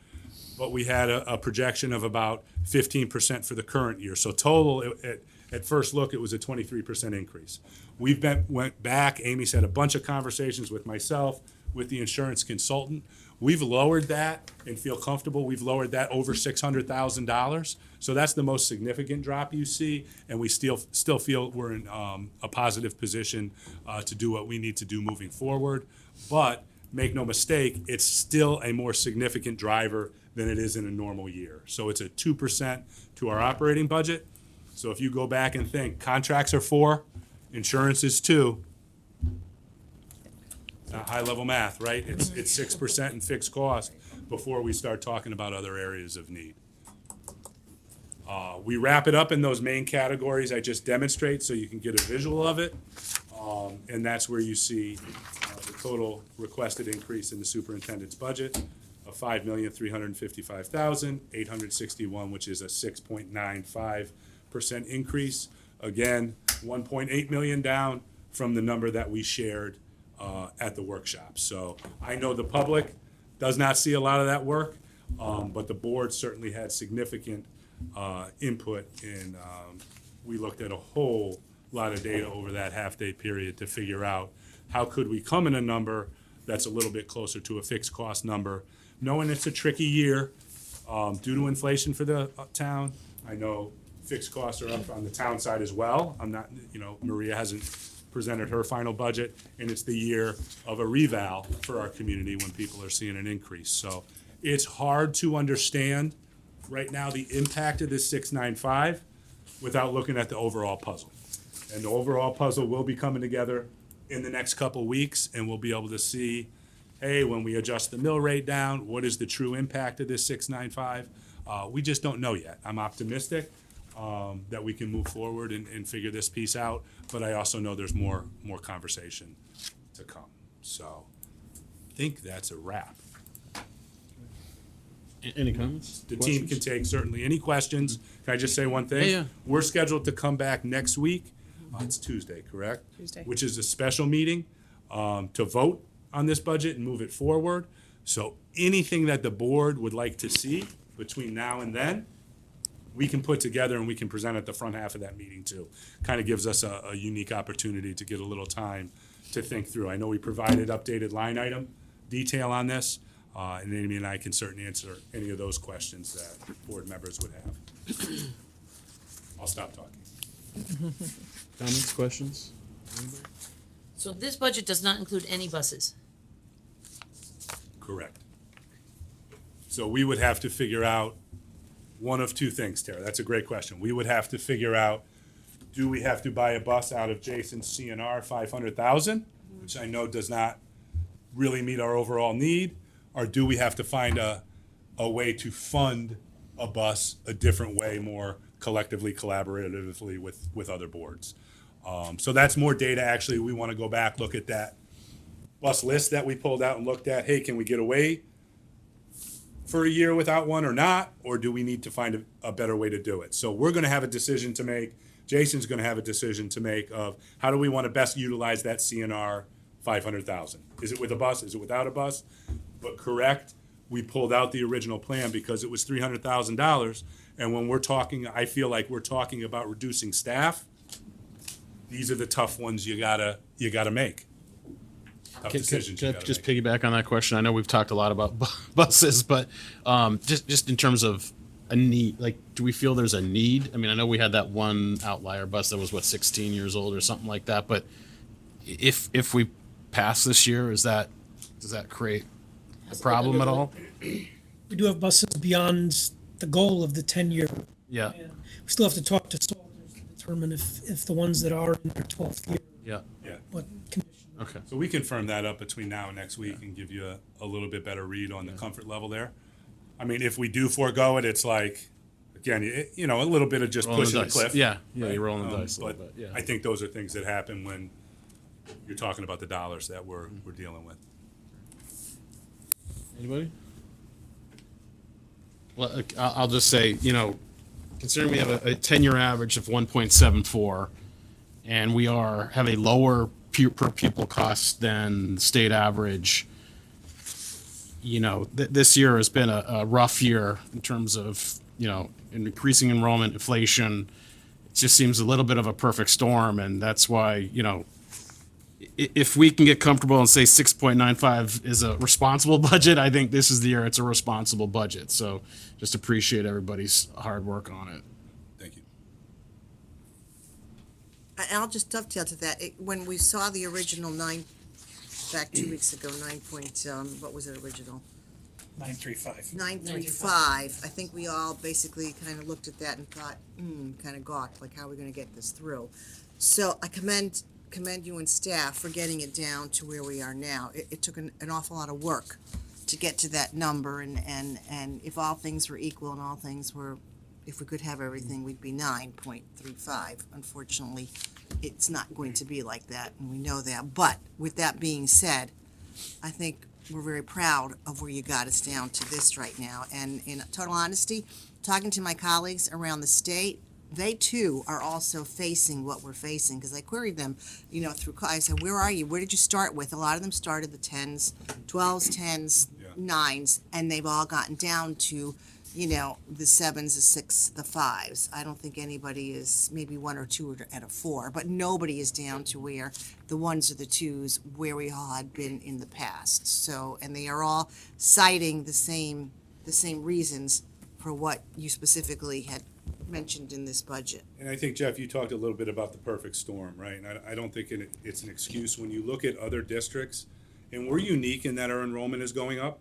but we had a projection of about 15% for the current year. So total, at first look, it was a 23% increase. Went back, Amy said, a bunch of conversations with myself, with the insurance consultant. We've lowered that and feel comfortable. We've lowered that over $600,000. So that's the most significant drop you see, and we still feel we're in a positive position to do what we need to do moving forward. But make no mistake, it's still a more significant driver than it is in a normal year. So it's a 2% to our operating budget. So if you go back and think, contracts are 4, insurance is 2. Not high-level math, right? It's 6% in fixed cost before we start talking about other areas of need. We wrap it up in those main categories I just demonstrate so you can get a visual of it. And that's where you see the total requested increase in the superintendent's budget of $5,355,861, which is a 6.95% increase. Again, 1.8 million down from the number that we shared at the workshop. So I know the public does not see a lot of that work, but the board certainly had significant input, and we looked at a whole lot of data over that half-day period to figure out how could we come in a number that's a little bit closer to a fixed cost number, knowing it's a tricky year due to inflation for the town. I know fixed costs are up on the town side as well. I'm not, Maria hasn't presented her final budget, and it's the year of a reval for our community when people are seeing an increase. So it's hard to understand right now the impact of this 695 without looking at the overall puzzle. And the overall puzzle will be coming together in the next couple weeks, and we'll be able to see hey, when we adjust the mill rate down, what is the true impact of this 695? We just don't know yet. I'm optimistic that we can move forward and figure this piece out, but I also know there's more conversation to come. So I think that's a wrap. Any comments? The team can take certainly any questions. Can I just say one thing? Yeah. We're scheduled to come back next week. It's Tuesday, correct? Tuesday. Which is a special meeting to vote on this budget and move it forward. So anything that the board would like to see between now and then, we can put together and we can present at the front half of that meeting too. Kind of gives us a unique opportunity to get a little time to think through. I know we provided updated line item detail on this, and Amy and I can certainly answer any of those questions that board members would have. I'll stop talking. Comments, questions? So this budget does not include any buses. Correct. So we would have to figure out one of two things, Tara. That's a great question. We would have to figure out, do we have to buy a bus out of Jason's CNR 500,000, which I know does not really meet our overall need, or do we have to find a way to fund a bus a different way, more collectively, collaboratively with other boards? So that's more data. Actually, we want to go back, look at that bus list that we pulled out and looked at. Hey, can we get away for a year without one or not? Or do we need to find a better way to do it? So we're going to have a decision to make. Jason's going to have a decision to make of how do we want to best utilize that CNR 500,000? Is it with a bus? Is it without a bus? But correct, we pulled out the original plan because it was $300,000. And when we're talking, I feel like we're talking about reducing staff. These are the tough ones you gotta make. Tough decisions Can you I gotta just make. piggyback on that question? I know we've talked a lot about buses, but just in terms of a need, like, do we feel there's a need? I mean, I know we had that one outlier bus that was, 16 years old or something like that, but if we pass this year, does that create a problem at all? We do have buses beyond the goal of the 10-year. Yeah, We still have to talk to Salters to determine if the ones that are in their 12th year, yeah, Yeah. what condition. okay. So we confirm that up between now and next week and give you a little bit better read on the comfort level there. I mean, if we do forego it, it's like, again, a little bit of just Rolling pushing the dice. cliff. Yeah, you're right? rolling the dice a But little bit, yeah. I think those are things that happen when you're talking about the dollars that we're dealing with. Anybody? Well, I'll just say, considering we have a 10-year average of 1.74, and we have a lower per pupil cost than the state average, this year has been a rough year in terms of, increasing enrollment, inflation. It just seems a little bit of a perfect storm, and that's why, if we can get comfortable and say 6.95 is a responsible budget, I think this is the year it's a responsible budget. So just appreciate everybody's hard work on it. Thank you. And I'll just dovetail to that. When we saw the original back 2 weeks ago, what was it original? 935. 935, I think we all basically kind of looked at that and thought, kind of gawked, like, how are we gonna get this through? So I commend you and staff for getting it down to where we are now. It took an awful lot of work to get to that number, and if all things were equal and all things were, if we could have everything, we'd be 9.35. Unfortunately, it's not going to be like that, and we know that. But with that being said, I think we're very proud of where you got us down to this right now. And in total honesty, talking to my colleagues around the state, they too are also facing what we're facing, because I queried them, I said, where are you? Where did you start with? A lot of them started the 10s, 12s, 10s, 9s, and they've all gotten down to, the 7s, the 6s, the 5s. I don't think anybody is, maybe one or two are at a 4, but nobody is down to where the 1s or the 2s, where we all had been in the past. So, and they are all citing the same reasons for what you specifically had mentioned in this budget. And I think, Jeff, you talked a little bit about the perfect storm, right? And I don't think it's an excuse when you look at other districts, and we're unique in that our enrollment is going up.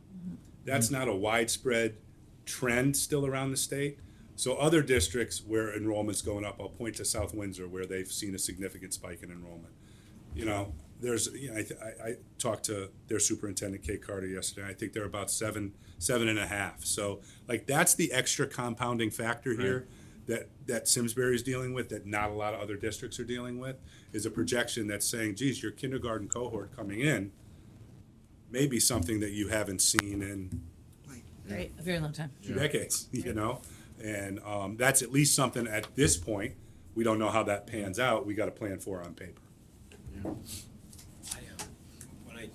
That's not a widespread trend still around the state. So other districts where enrollment's going up, I'll point to South Windsor, where they've seen a significant spike in enrollment. there's, you know, I talked to their superintendent, Kate Carter, yesterday. I think they're about 7.5. So like, that's the extra compounding factor here that Simsbury is dealing with, that not a lot of other districts are dealing with, is a projection that's saying, geez, your kindergarten cohort coming in may be something that you haven't seen in Right, a very long time. 2 decades, you know? And that's at least something at this point. We don't know how that pans out. We got to plan for on paper. When I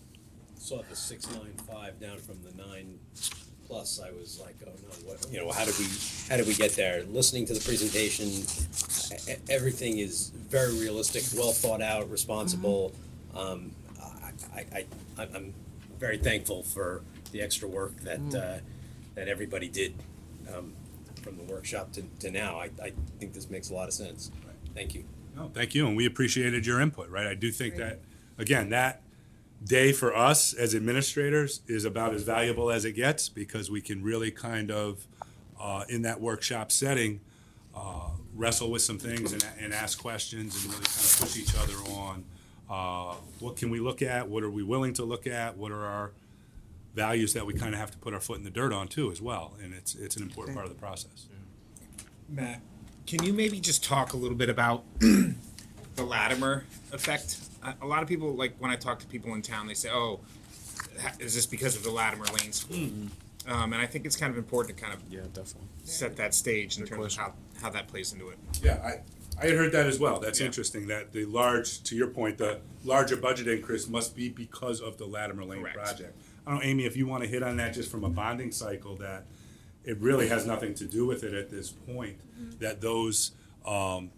saw the 695 down from the 9+, I was like, oh no, what, you know, how did we get there? Listening to the presentation, everything is very realistic, well thought out, responsible. I'm very thankful for the extra work that that everybody did from the workshop to now. I think this makes a lot of sense. Thank you. No, thank you, and we appreciated your input, right? I do think that, again, that day for us as administrators is about as valuable as it gets, because we can really kind of, in that workshop setting, wrestle with some things and ask questions and really kind of push each other on what can we look at, what are we willing to look at, what are our values that we kind of have to put our foot in the dirt on too as well, and it's an important part of the process. Matt, can you maybe just talk a little bit about the Latimer effect? A lot of people, like when I talk to people in town, they say, "Oh, is this because of the Latimer Lane School?" And I think it's kind of important to kind of definitely set that stage in terms of how that plays into it. Yeah, I had heard that as well. That's interesting, that the to your point, the larger budget increase must be because of the Latimer Lane Correct. project. I don't know, Amy, if you want to hit on that just from a bonding cycle, that it really has nothing to do with it at this point, that those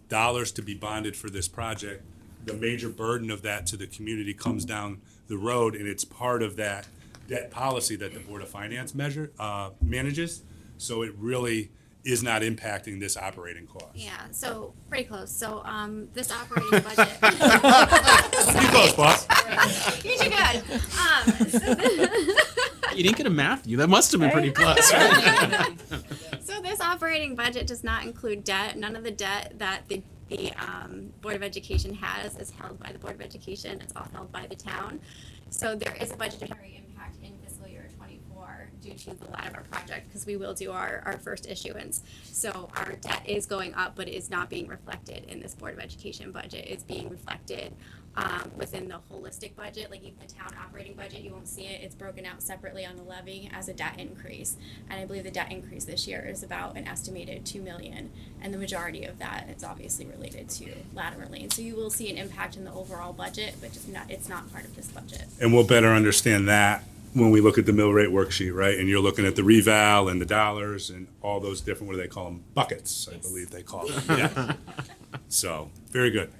dollars to be bonded for this project, the major burden of that to the community comes down the road, and it's part of that debt policy that the Board of Finance manages. So it really is not impacting this operating cost. Yeah, so pretty close. So this operating budget. You close, boss. You did good. You didn't get a math. That must have been pretty plus. So this operating budget does not include debt. None of the debt that the Board of Education has is held by the Board of Education. It's all held by the town. So there is a budgetary impact in fiscal year 24 due to the Latimer project, because we will do our first issuance. So our debt is going up, but it is not being reflected in this Board of Education budget. It's being reflected within the holistic budget, like even the town operating budget, you won't see it. It's broken out separately on the levy as a debt increase. And I believe the debt increase this year is about an estimated $2 million. And the majority of that is obviously related to Latimer Lane. So you will see an impact in the overall budget, but just it's not part of this budget. And we'll better understand that when we look at the mill rate worksheet, right? And you're looking at the reval and the dollars and all those different, what do they call them? Buckets, I believe they call them. Yeah. So, very good.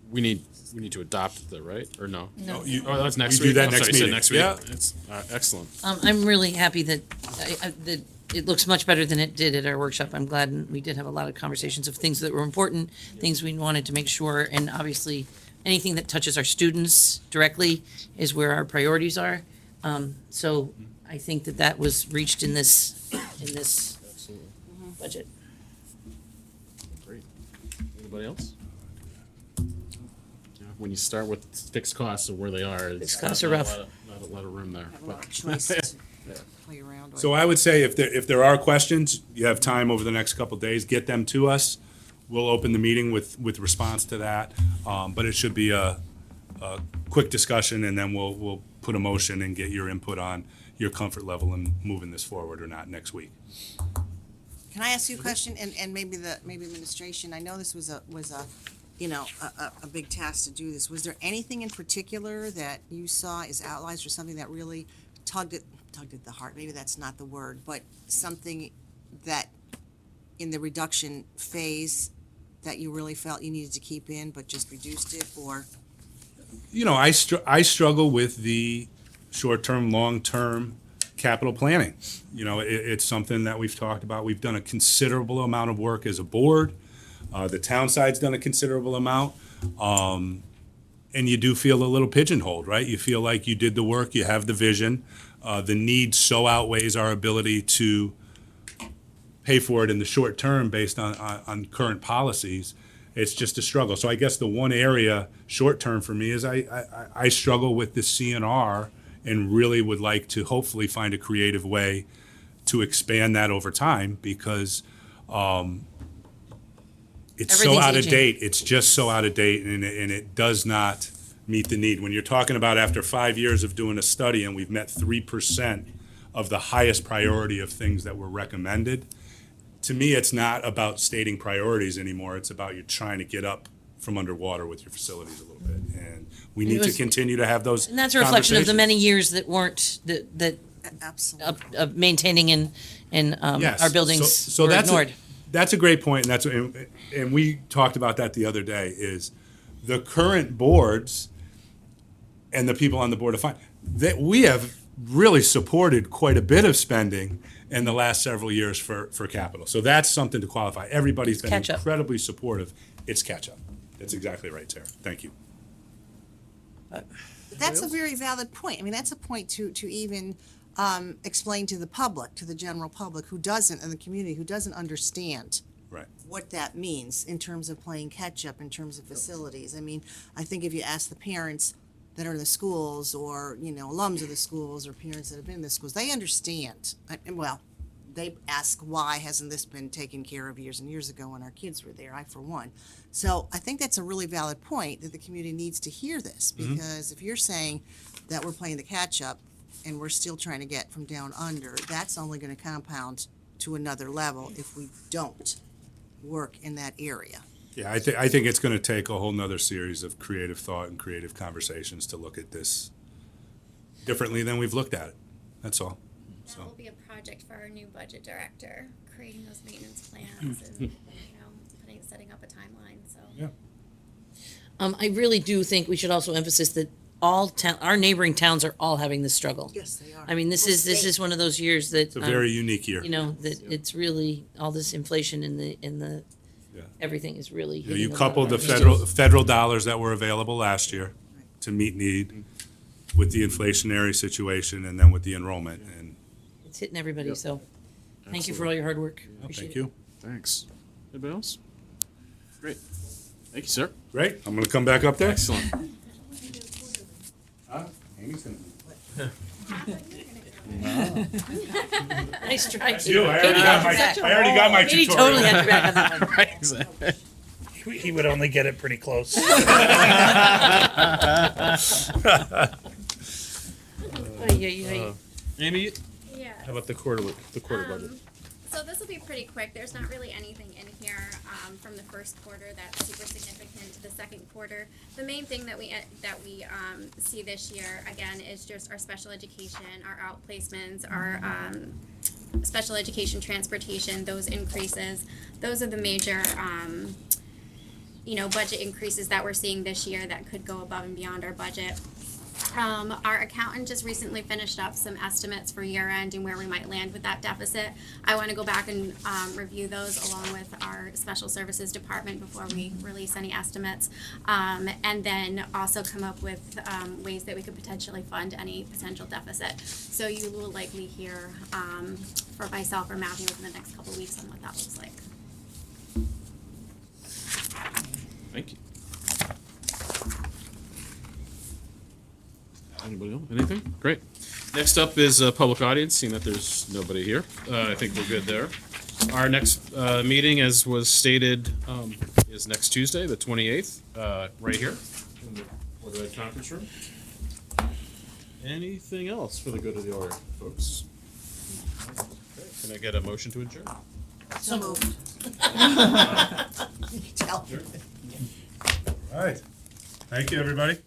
We need to adopt the right or no? No. Oh, that's next You week. do that I'm next sorry, you said meeting. next week. Yeah. It's excellent. I'm really happy that that it looks much better than it did at our workshop. I'm glad we did have a lot of conversations of things that were important, things we wanted to make sure, and obviously anything that touches our students directly is where our priorities are. So I think that was reached in this Absolutely. budget. Great. Anybody else? When you start with fixed costs of where they are, it's Fixed costs are not rough. Not a lot of room there. Have a lot But of choice to play around with. So I would say if there are questions, you have time over the next couple of days, get them to us. We'll open the meeting with response to that. But it should be a quick discussion, and then we'll put a motion and get your input on your comfort level in moving this forward or not next week. Can I ask you a question, and maybe administration, I know this was a big task to do this. Was there anything in particular that you saw as outliers or something that really tugged at the heart? Maybe that's not the word, but something that in the reduction phase that you really felt you needed to keep in but just reduced it, or? You know, I struggle with the short-term, long-term capital planning. You know, it's something that we've talked about. We've done a considerable amount of work as a board. The town side's done a considerable amount. And you do feel a little pigeonholed, right? You feel like you did the work, you have the vision. The need so outweighs our ability to pay for it in the short term based on current policies. it's just a struggle. So I guess the one area short term for me is I struggle with the CNR and really would like to hopefully find a creative way to expand that over time because it's so Everything's out of aging. date. It's just so out of date, and it does not meet the need. When you're talking about after 5 years of doing a study and we've met 3% of the highest priority of things that were recommended, to me, it's not about stating priorities anymore. It's about you trying to get up from underwater with your facilities a little bit. And we need to continue to have those And that's a reflection of the conversations. many years that weren't, that Absolutely. of maintaining and Yes. our buildings So were that's ignored. That's a great point, and we talked about that the other day, is the current boards and the people on the Board of Finance, that we have really supported quite a bit of spending in the last several years for capital. So that's something to qualify. Everybody's been catch up. incredibly supportive. It's catch-up. That's exactly right, Sarah. Thank you. That's a very valid point. I mean, that's a point to even explain to the public, to the general public who doesn't, and the community who doesn't understand Right. what that means in terms of playing catch-up, in terms of facilities. I mean, I think if you ask the parents that are in the schools or, alums of the schools or parents that have been in the schools, they understand. Well, they ask, why hasn't this been taken care of years and years ago when our kids were there? I, for one. So I think that's a really valid point, that the community needs to hear this, because if you're saying that we're playing the catch-up and we're still trying to get from down under, that's only going to compound to another level if we don't work in that area. Yeah, I think it's going to take a whole nother series of creative thought and creative conversations to look at this differently than we've looked at it. That's all. That will be a project for our new budget director, creating those maintenance plans and, setting up a timeline, so. Yeah. I really do think we should also emphasize that our neighboring towns are all having this struggle. Yes, they are. I mean, this is one of those years that It's a very unique year. that it's really all this inflation in the Yeah. everything is really. You hitting a lot coupled the of our federal dollars that were available last year to meet need with the inflationary situation and then with the enrollment, and It's hitting everybody. So, thank you for all your hard work. Appreciate thank it. you. Thanks. Anybody else? Great. Thank you, sir. Great, I'm gonna come back up there. Excellent. Amy's gonna- Nice try. You, I already got my Katie tutorial. totally had your back on that one. Right, exactly. He would only get it pretty close. Ay, ay, ay. Amy, Yeah. how about the quarter budget? So this will be pretty quick. There's not really anything in here from the first quarter that's super significant to the second quarter. The main thing that we see this year, again, is just our special education, our outplacements, our special education transportation, those increases. Those are the major budget increases that we're seeing this year that could go above and beyond our budget. Our accountant just recently finished up some estimates for year end and where we might land with that deficit. I want to go back and review those along with our special services department before we release any estimates. And then also come up with ways that we could potentially fund any potential deficit. So you will likely hear from myself or Matthew within the next couple of weeks on what that looks like. Thank you. Anybody else? Anything? Great. Next up is a public audience, seeing that there's nobody here. I think we're good there. Our next meeting, as was stated, is next Tuesday, the 28th, right here in the Board of Ed conference room. Anything else for the good of the order, folks? Okay, can I get a motion to adjourn? So moved. Tell. All right, thank you, everybody.